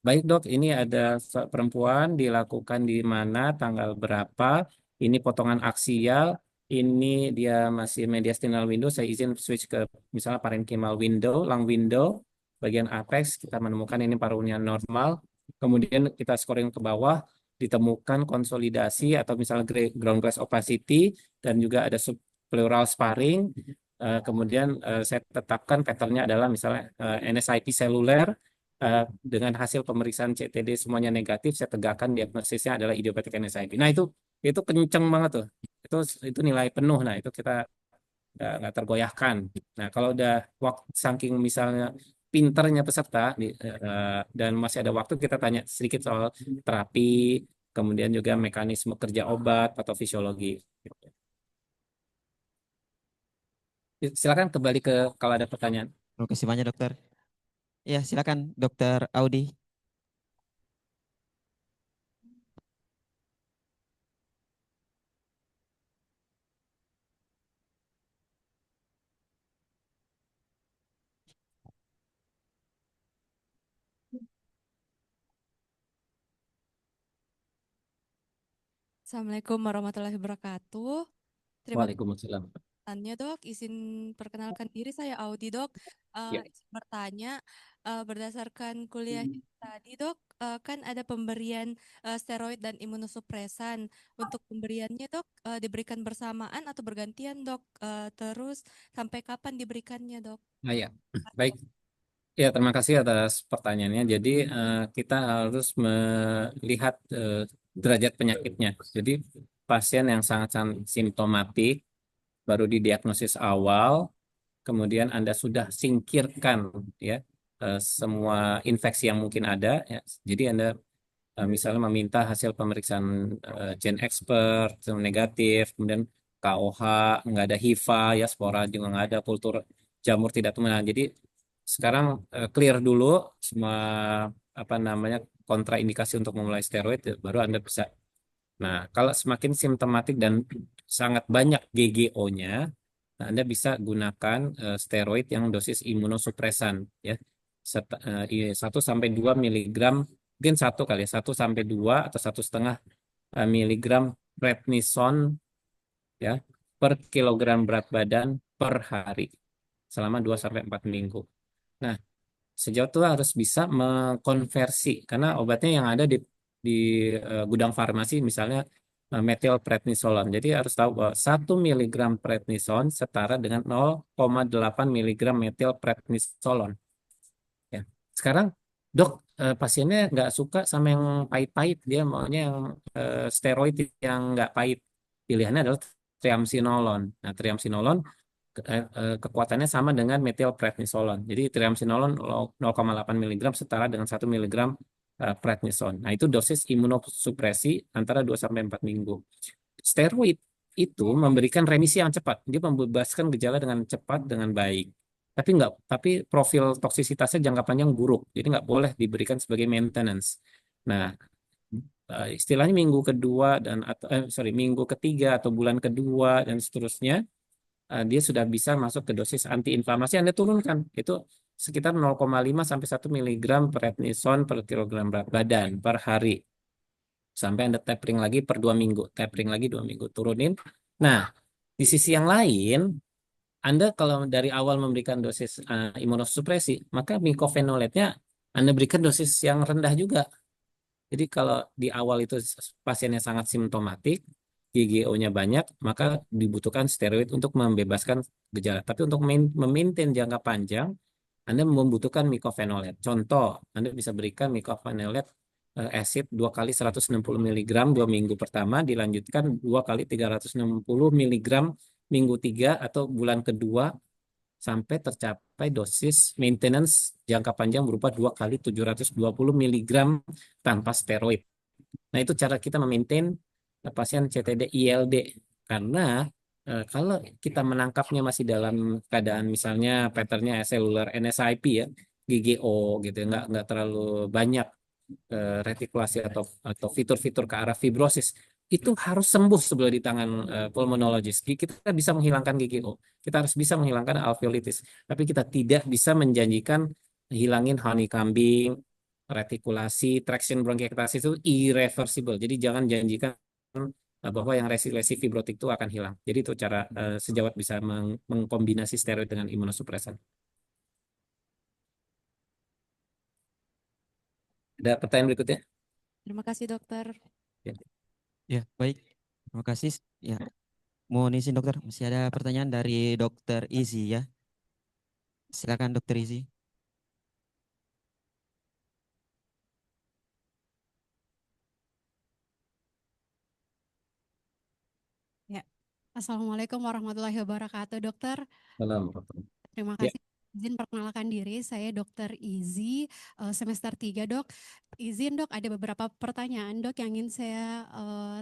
Baik dok, ini ada perempuan dilakukan di mana, tanggal berapa, ini potongan aksial, ini dia masih mediastinal window, saya izin switch ke misalnya parenchymal window, lung window, bagian apex, kita menemukan ini parunya normal, kemudian kita scoring ke bawah, ditemukan konsolidasi atau misalnya ground glass opacity, dan juga ada subpleural sparring, kemudian saya tetapkan patternnya adalah misalnya NSIP seluler, dengan hasil pemeriksaan CTD semuanya negatif, saya tegakkan diagnosisnya adalah idiopathic NSIP. Nah itu kenceng banget tuh. Itu nilai penuh. Nah itu kita nggak tergoyahkan. Nah kalau udah waktu saking misalnya pinternya peserta dan masih ada waktu kita tanya sedikit soal terapi, kemudian juga mekanisme kerja obat atau fisiologi. Silakan kembali ke kalau ada pertanyaan.
terima kasih banyak dokter. Ya, silakan Dokter Audi.
Assalamualaikum warahmatullahi wabarakatuh. Terima kasih
Waalaikumsalam.
pertanyaannya, Dok. Izin perkenalkan diri, saya Audi, Dok.
Ya.
Izin bertanya, berdasarkan kuliah tadi, Dok, kan ada pemberian steroid dan imunosupresan. Untuk pemberiannya, Dok, diberikan bersamaan atau bergantian, Dok? Terus sampai kapan diberikannya, Dok?
Nah, ya. Baik. Ya, terima kasih atas pertanyaannya. Jadi, kita harus melihat derajat penyakitnya. Jadi, pasien yang sangat-sangat simptomatik, baru didiagnosis awal, kemudian Anda sudah singkirkan ya semua infeksi yang mungkin ada. Ya. Jadi, Anda misalnya meminta hasil pemeriksaan gen expert, negatif, kemudian KOH, nggak ada HIV, ya spora juga nggak ada, kultur jamur tidak tumbuh. Nah, jadi sekarang clear dulu semua apa namanya kontraindikasi untuk memulai steroid, baru Anda bisa. Nah, kalau semakin simptomatik dan sangat banyak GGO-nya, nah, Anda bisa gunakan steroid yang dosis imunosupresan, ya. 1 sampai 2 miligram, mungkin satu kali ya, 1 sampai 2 atau 1,5 miligram prednison ya per kilogram berat badan per hari selama 2 sampai 4 minggu. Nah, sejauh itu harus bisa mengkonversi karena obatnya yang ada di gudang farmasi misalnya metilprednisolon. Jadi harus tahu bahwa 1 miligram prednison setara dengan 0,8 miligram metilprednisolon. Ya. Sekarang dok, pasiennya nggak suka sama yang pahit-pahit, dia maunya yang steroid yang nggak pahit. Pilihannya adalah triamcinolone. Nah, triamcinolone kekuatannya sama dengan methylprednisolone. Jadi triamcinolone 0,8 mg setara dengan 1 mg prednisone. Nah, itu dosis imunosupresi antara 2 sampai 4 minggu. Steroid itu memberikan remisi yang cepat. Dia membebaskan gejala dengan cepat dengan baik. Tapi profil toksisitasnya jangka panjang buruk. Jadi nggak boleh diberikan sebagai maintenance. Nah, istilahnya minggu kedua minggu ketiga atau bulan kedua dan seterusnya, dia sudah bisa masuk ke dosis antiinflamasi yang Anda turunkan. Itu sekitar 0,5 sampai 1 mg prednisone per kilogram berat badan per hari. Sampai Anda tapering lagi per 2 minggu. Tapering lagi 2 minggu, turunin. Nah, di sisi yang lain, Anda kalau dari awal memberikan dosis imunosupresi, maka mycophenolatenya Anda berikan dosis yang rendah juga. Jadi kalau di awal itu pasiennya sangat simptomatik, GGO-nya banyak, maka dibutuhkan steroid untuk membebaskan gejala. Tapi untuk memaintain jangka panjang, Anda membutuhkan mycophenolate. Contoh, Anda bisa berikan mycophenolate acid 2 kali 160 mg 2 minggu pertama, dilanjutkan 2 kali 360 mg minggu 3 atau bulan kedua, sampai tercapai dosis maintenance jangka panjang berupa 2 kali 720 mg tanpa steroid. Nah, itu cara kita memaintain pasien CTD ILD. Karena kalau kita menangkapnya masih dalam keadaan misalnya patternnya seluler NSIP ya, GGO gitu, nggak terlalu banyak retikulasi atau fitur-fitur ke arah fibrosis, itu harus sembuh sebelum di tangan pulmonologis. Kita bisa menghilangkan GGO, kita harus bisa menghilangkan alveolitis, tapi kita tidak bisa menjanjikan hilangin honeycombing, retikulasi, traction bronkiektasis itu irreversible. Jadi jangan janjikan bahwa yang lesi fibrotik itu akan hilang. Jadi itu cara sejawat bisa mengkombinasi steroid dengan imunosupresan. Ada pertanyaan berikutnya?
Terima kasih dokter.
Ya.
Ya, baik. Terima kasih. Ya, mohon izin dokter, masih ada pertanyaan dari dokter Izzy ya. Silakan dokter Izzy.
Ya, Assalamualaikum warahmatullahi wabarakatuh, dokter.
Salam.
Terima
Ya.
kasih. Izin perkenalkan diri, saya Dokter Izzy, semester 3 dok. Izin dok, ada beberapa pertanyaan dok yang ingin saya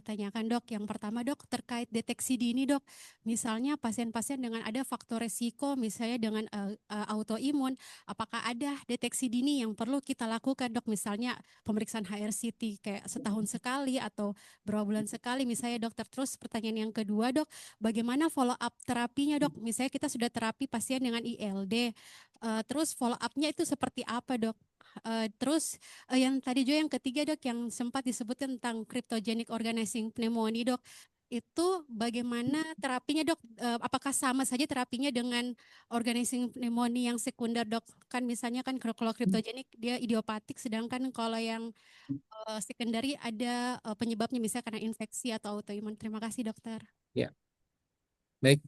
tanyakan dok. Yang pertama dok, terkait deteksi dini dok. Misalnya pasien-pasien dengan ada faktor resiko, misalnya dengan autoimun, apakah ada deteksi dini yang perlu kita lakukan dok? Misalnya pemeriksaan HRCT kayak setahun sekali atau berapa bulan sekali misalnya dokter. Terus pertanyaan yang kedua dok, bagaimana follow up terapinya dok? Misalnya kita sudah terapi pasien dengan ILD, terus follow up-nya itu seperti apa dok? Terus yang tadi juga yang ketiga dok, yang sempat disebut tentang cryptogenic organizing pneumonia dok, itu bagaimana terapinya dok? Apakah sama saja terapinya dengan organizing pneumonia yang sekunder dok? Kan misalnya kan kalau cryptogenic dia idiopatik, sedangkan kalau yang secondary ada penyebabnya misalnya karena infeksi atau autoimun. Terima kasih dokter.
Ya, baik.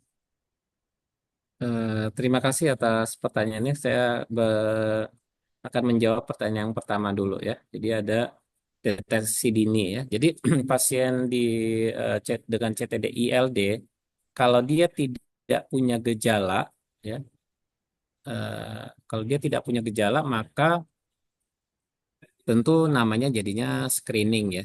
Terima kasih atas pertanyaannya. Saya akan menjawab pertanyaan yang pertama dulu ya. Jadi ada deteksi dini ya. Jadi pasien dengan CTD ILD, kalau dia tidak punya gejala ya, kalau dia tidak punya gejala maka tentu namanya jadinya screening ya.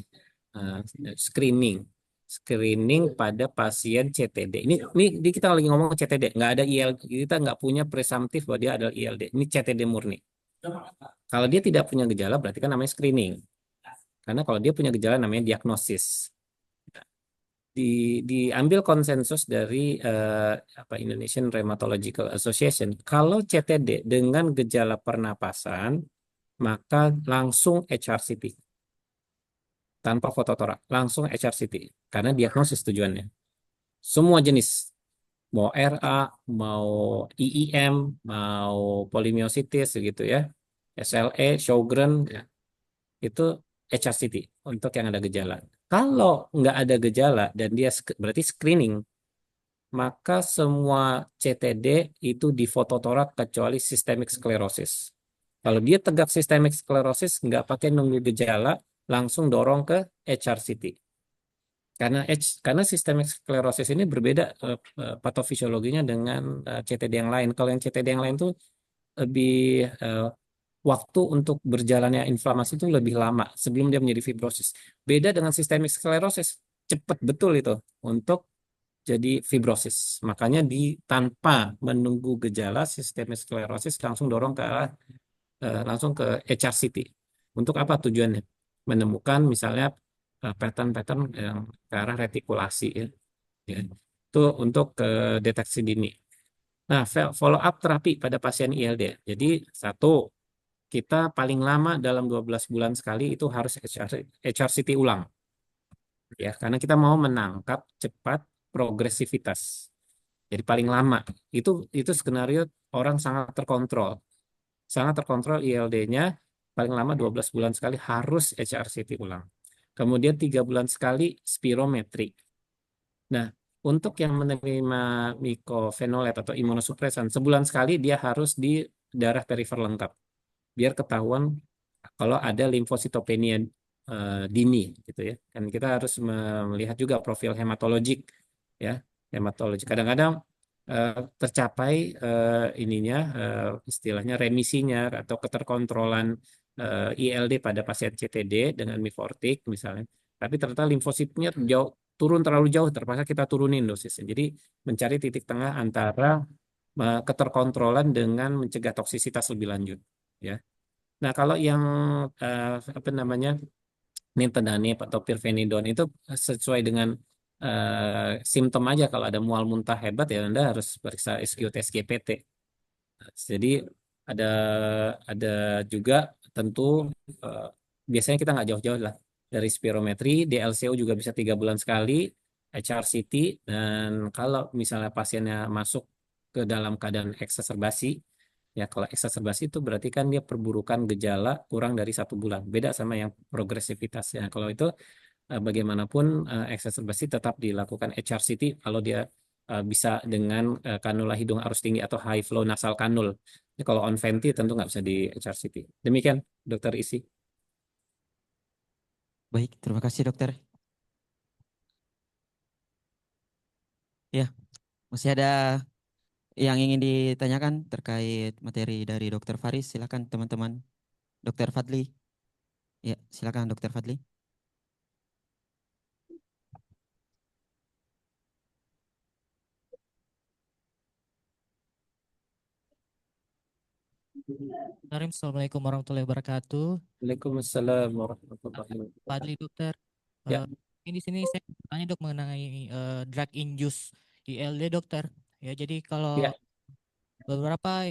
Screening pada pasien CTD. Ini kita lagi ngomong CTD, nggak ada ILD. Kita nggak punya presumptif bahwa dia adalah ILD. Ini CTD murni. Kalau dia tidak punya gejala berarti kan namanya screening. Karena kalau dia punya gejala namanya diagnosis. Diambil konsensus dari Indonesian Rheumatological Association. Kalau CTD dengan gejala pernapasan, maka langsung HRCT. Tanpa fototorak, langsung HRCT. Karena diagnosis tujuannya. Semua jenis, mau RA, mau IEM, mau polimiositis gitu ya, SLE, Sjogren, ya, itu HRCT untuk yang ada gejala. Kalau nggak ada gejala dan dia berarti screening, maka semua CTD itu difototorak kecuali systemic sclerosis. Kalau dia tegak sistemik sklerosis, nggak pakai nunggu gejala, langsung dorong ke HRCT. Karena sistemik sklerosis ini berbeda patofisiologinya dengan CTD yang lain. Kalau yang CTD yang lain tuh lebih waktu untuk berjalannya inflamasi itu lebih lama sebelum dia menjadi fibrosis. Beda dengan sistemik sklerosis, cepat betul itu untuk jadi fibrosis. Makanya tanpa menunggu gejala sistemik sklerosis langsung dorong ke arah langsung ke HRCT. Untuk apa tujuannya? Menemukan misalnya pattern-pattern yang ke arah retikulasi ya. Ya. Itu untuk deteksi dini. Nah, follow up terapi pada pasien ILD. Jadi satu, kita paling lama dalam 12 bulan sekali itu harus HRCT ulang. Ya, karena kita mau menangkap cepat progresivitas. Jadi paling lama itu skenario orang sangat terkontrol ILD-nya paling lama 12 bulan sekali harus HRCT ulang. Kemudian 3 bulan sekali spirometri. Nah, untuk yang menerima mycophenolate atau imunosupresan, sebulan sekali dia harus di darah perifer lengkap, biar ketahuan kalau ada limfositopenia dini, gitu ya. Kan kita harus melihat juga profil hematologik, ya, hematologik. Kadang-kadang tercapai istilahnya remisinya atau keterkontrolan ILD pada pasien CTD dengan mifortik misalnya. Tapi ternyata limfositnya turun terlalu jauh, terpaksa kita turunin dosisnya. Jadi mencari titik tengah antara keterkontrolan dengan mencegah toksisitas lebih lanjut, ya. Nah, kalau yang apa namanya nintedanib atau pirfenidone itu sesuai dengan simptom aja. Kalau ada mual muntah hebat ya Anda harus periksa SGO-tes GPT. Jadi ada ada juga tentu eh, biasanya kita nggak jauh-jauh lah dari spirometri, DLCO juga bisa 3 bulan sekali, HRCT, dan kalau misalnya pasiennya masuk ke dalam keadaan eksaserbasi, ya kalau eksaserbasi itu berarti kan dia perburukan gejala kurang dari 1 bulan, beda sama yang progresivitasnya. Kalau itu bagaimanapun eksaserbasi tetap dilakukan HRCT kalau dia bisa dengan kanula hidung arus tinggi atau high flow nasal kanul. Ini kalau on venti tentu nggak bisa di HRCT. Demikian, Dokter Isi.
Baik, terima kasih dokter. Ya, masih ada yang ingin ditanyakan terkait materi dari dokter Faris? Silakan teman-teman. Dokter Fadli. Ya, silakan dokter Fadli.
Assalamualaikum warahmatullahi wabarakatuh.
Waalaikumsalam warahmatullahi
Pak
wabarakatuh.
Fadli dokter.
Ya,
Ini di sini saya bertanya dok mengenai drug induced ILD dokter. Ya, jadi kalau
ya,
beberapa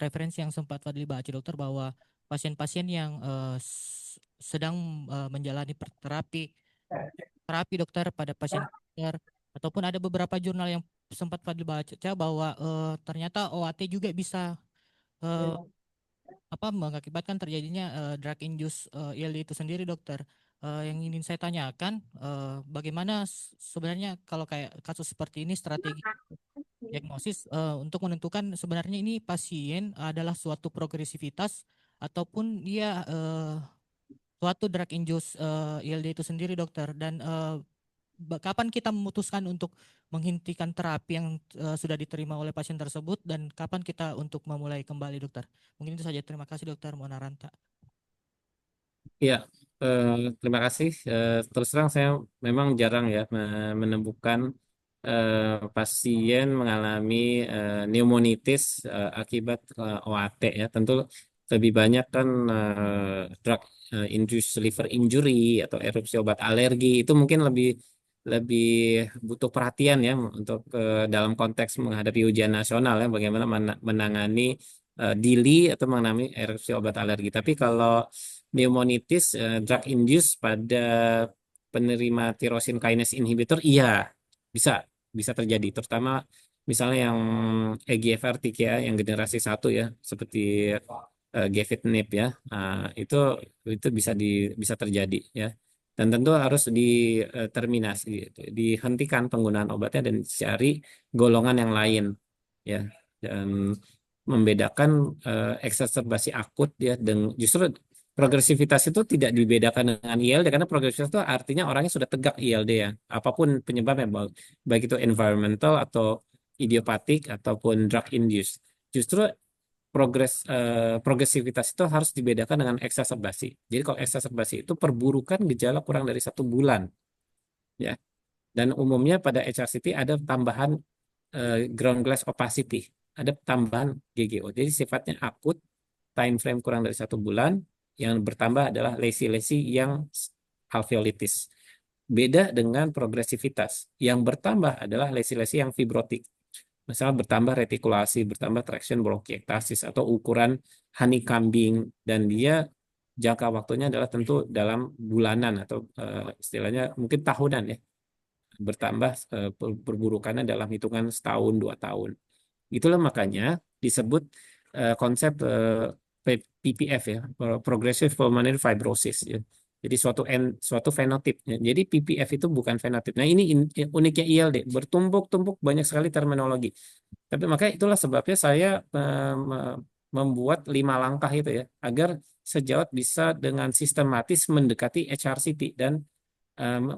referensi yang sempat Fadli baca dokter bahwa pasien-pasien yang sedang menjalani terapi dokter pada pasien kanker ataupun ada beberapa jurnal yang sempat Fadli baca bahwa ternyata OAT juga bisa eh, mengakibatkan terjadinya drug induced ILD itu sendiri dokter. Yang ingin saya tanyakan bagaimana sebenarnya kalau kayak kasus seperti ini strategi diagnosis untuk menentukan sebenarnya ini pasien adalah suatu progresivitas ataupun dia suatu drug induced ILD itu sendiri dokter, dan kapan kita memutuskan untuk menghentikan terapi yang sudah diterima oleh pasien tersebut dan kapan kita untuk memulai kembali dokter. Mungkin itu saja. Terima kasih dokter Monaranta.
ya. Terima kasih. Terus terang saya memang jarang ya menemukan pasien mengalami pneumonitis akibat OAT ya. Tentu lebih banyak kan drug induced liver injury atau erupsi obat alergi itu mungkin lebih lebih butuh perhatian ya untuk dalam konteks menghadapi ujian nasional ya bagaimana menangani DILI atau menangani erupsi obat alergi. Tapi kalau pneumonitis drug induced pada penerima tirosin kinase inhibitor, iya bisa bisa terjadi, terutama misalnya yang EGFR TKI yang generasi 1 ya, seperti gefitinib ya. Itu bisa terjadi ya. Dan tentu harus diterminasi, dihentikan penggunaan obatnya dan dicari golongan yang lain ya. Dan membedakan eksaserbasi akut ya, dengan justru progresivitas itu tidak dibedakan dengan ILD, karena progresivitas itu artinya orangnya sudah tegak ILD ya, apapun penyebabnya, baik itu environmental atau idiopatik ataupun drug induced. Justru progresivitas itu harus dibedakan dengan eksaserbasi. Jadi kalau eksaserbasi itu perburukan gejala kurang dari 1 bulan, ya. Dan umumnya pada HRCT ada tambahan ground glass opacity, ada tambahan GGO. Jadi sifatnya akut, time frame kurang dari 1 bulan. Yang bertambah adalah lesi-lesi yang alveolitis. Beda dengan progresivitas. Yang bertambah adalah lesi-lesi yang fibrotik. Misalnya bertambah retikulasi, bertambah traction bronkiektasis, atau ukuran honeycombing, dan dia jangka waktunya adalah tentu dalam bulanan atau istilahnya mungkin tahunan ya. Bertambah perburukannya dalam hitungan setahun 2 tahun. Itulah makanya disebut konsep PPF ya, Progressive Pulmonary Fibrosis ya. Jadi suatu fenotip. Ya. Jadi PPF itu bukan fenotip. Nah ini uniknya ILD, bertumpuk-tumpuk banyak sekali terminologi. Tapi makanya itulah sebabnya saya membuat 5 langkah itu ya, agar sejawat bisa dengan sistematis mendekati HRCT dan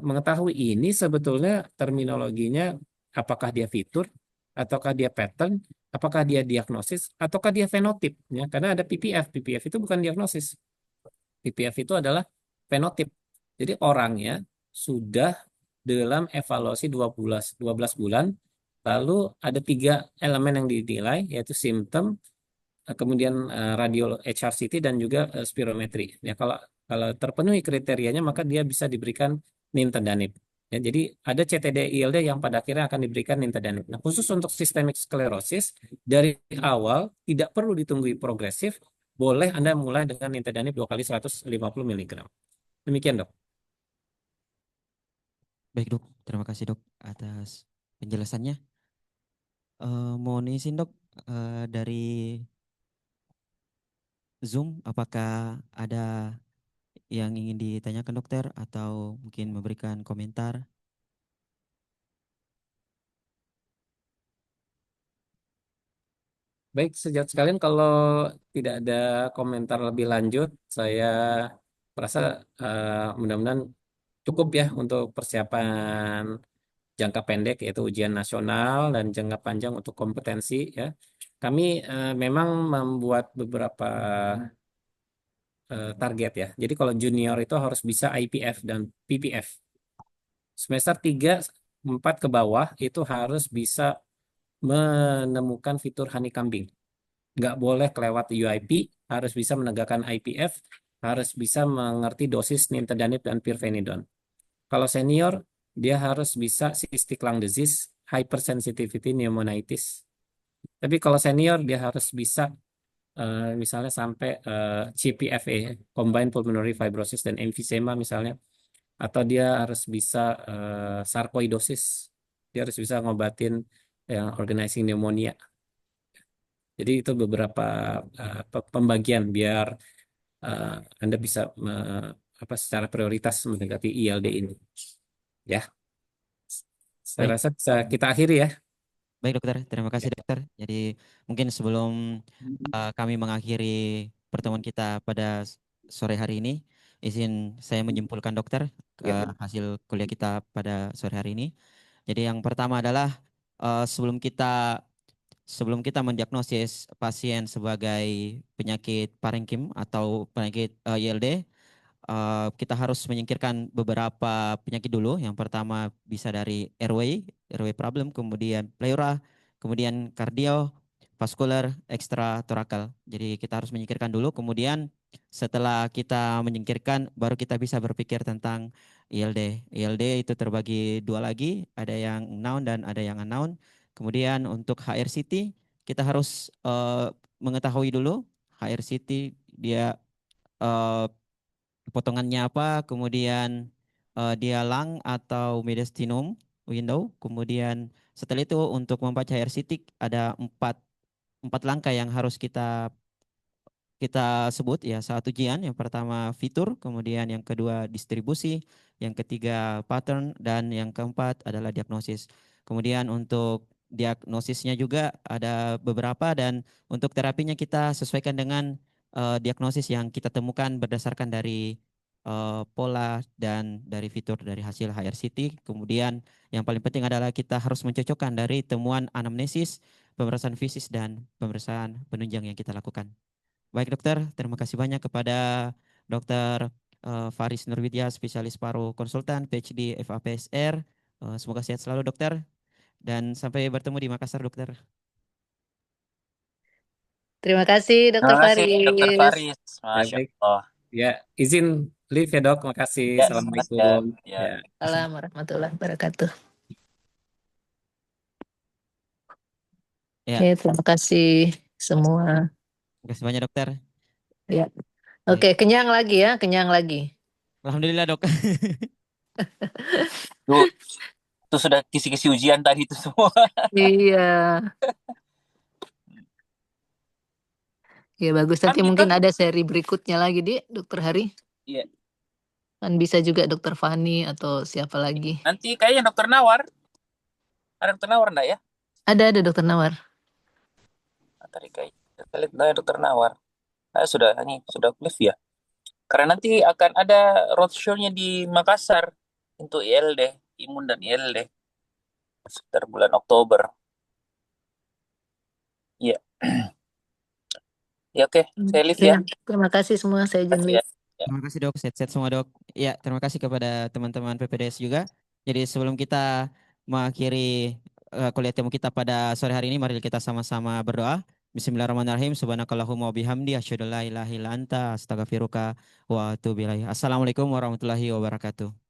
mengetahui ini sebetulnya terminologinya, apakah dia fitur, ataukah dia pattern, apakah dia diagnosis, ataukah dia fenotip. Ya, karena ada PPF. PPF itu bukan diagnosis. PPF itu adalah fenotip. Jadi orangnya sudah dalam evaluasi 12 bulan, lalu ada 3 elemen yang dinilai, yaitu simptom, kemudian radio HRCT, dan juga spirometri. Ya, kalau terpenuhi kriterianya, maka dia bisa diberikan nintedanib. Ya, jadi ada CTD ILD yang pada akhirnya akan diberikan nintedanib. Nah, khusus untuk systemic sclerosis, dari awal tidak perlu ditunggu progresif, boleh Anda mulai dengan nintedanib 2 kali 150 mg. Demikian, Dok.
Baik dok, terima kasih dok atas penjelasannya. Mohon izin dok, dari Zoom, apakah ada yang ingin ditanyakan dokter atau mungkin memberikan komentar?
Baik, sejauh sekalian kalau tidak ada komentar lebih lanjut, saya merasa mudah-mudahan cukup ya untuk persiapan jangka pendek, yaitu ujian nasional, dan jangka panjang untuk kompetensi ya. Kami memang membuat beberapa target ya. Jadi kalau junior itu harus bisa IPF dan PPF. Semester 3, 4 ke bawah itu harus bisa menemukan fitur honeycombing. Nggak boleh kelewat UIP, harus bisa menegakkan IPF, harus bisa mengerti dosis nintedanib dan pirfenidone. Kalau senior, dia harus bisa cystic lung disease, hypersensitivity pneumonitis. Tapi kalau senior, dia harus bisa misalnya sampai CPFA, Combined Pulmonary Fibrosis dan emphysema misalnya. Atau dia harus bisa sarkoidosis. Dia harus bisa ngobatin yang organizing pneumonia. Jadi itu beberapa pembagian biar Anda bisa secara prioritas mendekati ILD ini. Ya, saya
Baik,
rasa bisa kita akhiri ya.
baik dokter, terima kasih dokter. Jadi mungkin sebelum kami mengakhiri pertemuan kita pada sore hari ini, izin saya menyimpulkan dokter hasil kuliah kita pada sore hari ini. Jadi yang pertama adalah eh, sebelum kita sebelum kita mendiagnosis pasien sebagai penyakit parenkim atau penyakit ILD, kita harus menyingkirkan beberapa penyakit dulu. Yang pertama bisa dari airway problem, kemudian pleura, kemudian kardiovaskular, ekstratorakal. Jadi kita harus menyingkirkan dulu, kemudian setelah kita menyingkirkan, baru kita bisa berpikir tentang ILD. ILD itu terbagi 2 lagi, ada yang known dan ada yang unknown. Kemudian untuk HRCT, kita harus mengetahui dulu HRCT dia eh, potongannya apa, kemudian dia lung atau mediastinum window, kemudian setelah itu untuk membaca RCT ada empat langkah yang harus kita kita sebut ya saat ujian. Yang pertama fitur, kemudian yang kedua distribusi, yang ketiga pattern, dan yang keempat adalah diagnosis. Kemudian untuk diagnosisnya juga ada beberapa, dan untuk terapinya kita sesuaikan dengan diagnosis yang kita temukan berdasarkan dari pola dan dari fitur dari hasil HRCT. Kemudian yang paling penting adalah kita harus mencocokkan dari temuan anamnesis, pemeriksaan fisik, dan pemeriksaan penunjang yang kita lakukan. Baik dokter, terima kasih banyak kepada Dokter Faris Nurwidya, spesialis paru konsultan, PhD FAPSR. Semoga sehat selalu dokter, dan sampai bertemu di Makassar dokter.
Terima kasih Dokter
Terima kasih Dokter
Faris.
Faris. Masya
Baik.
Allah.
Ya, izin live ya dok. Makasih.
Ya,
Assalamualaikum.
ya.
Ya.
Assalamualaikum warahmatullahi wabarakatuh.
Ya,
Oke, terima kasih semua.
terima kasih banyak dokter.
Ya. Oke, kenyang lagi ya, kenyang lagi.
Alhamdulillah dok.
Tuh, itu sudah kisi-kisi ujian tadi itu semua.
Iya. Ya bagus, nanti
Kan
mungkin
kita-
ada seri berikutnya lagi di Dokter Hari.
Iya.
Kan bisa juga Dokter Fani atau siapa lagi.
Nanti kayaknya Dokter Nawar. Ada Dokter Nawar enggak ya?
Ada Dokter Nawar.
Tadi kayak kita lihat ada Dokter Nawar. Sudah live ya. Karena nanti akan ada roadshow-nya di Makassar untuk ILD, imun dan ILD sekitar bulan Oktober. Iya. Ya oke, saya live ya.
Terima kasih semua, saya izin
Terima kasih ya.
live.
Terima kasih dok, sehat-sehat semua dok. Ya, terima kasih kepada teman-teman PPDS juga. Jadi sebelum kita mengakhiri kuliah temu kita pada sore hari ini, mari kita sama-sama berdoa. Bismillahirrahmanirrahim. Subhanakallahumma wa bihamdi asyhadu an la ilaha illa anta astaghfiruka wa atubu ilaik. Assalamualaikum warahmatullahi wabarakatuh.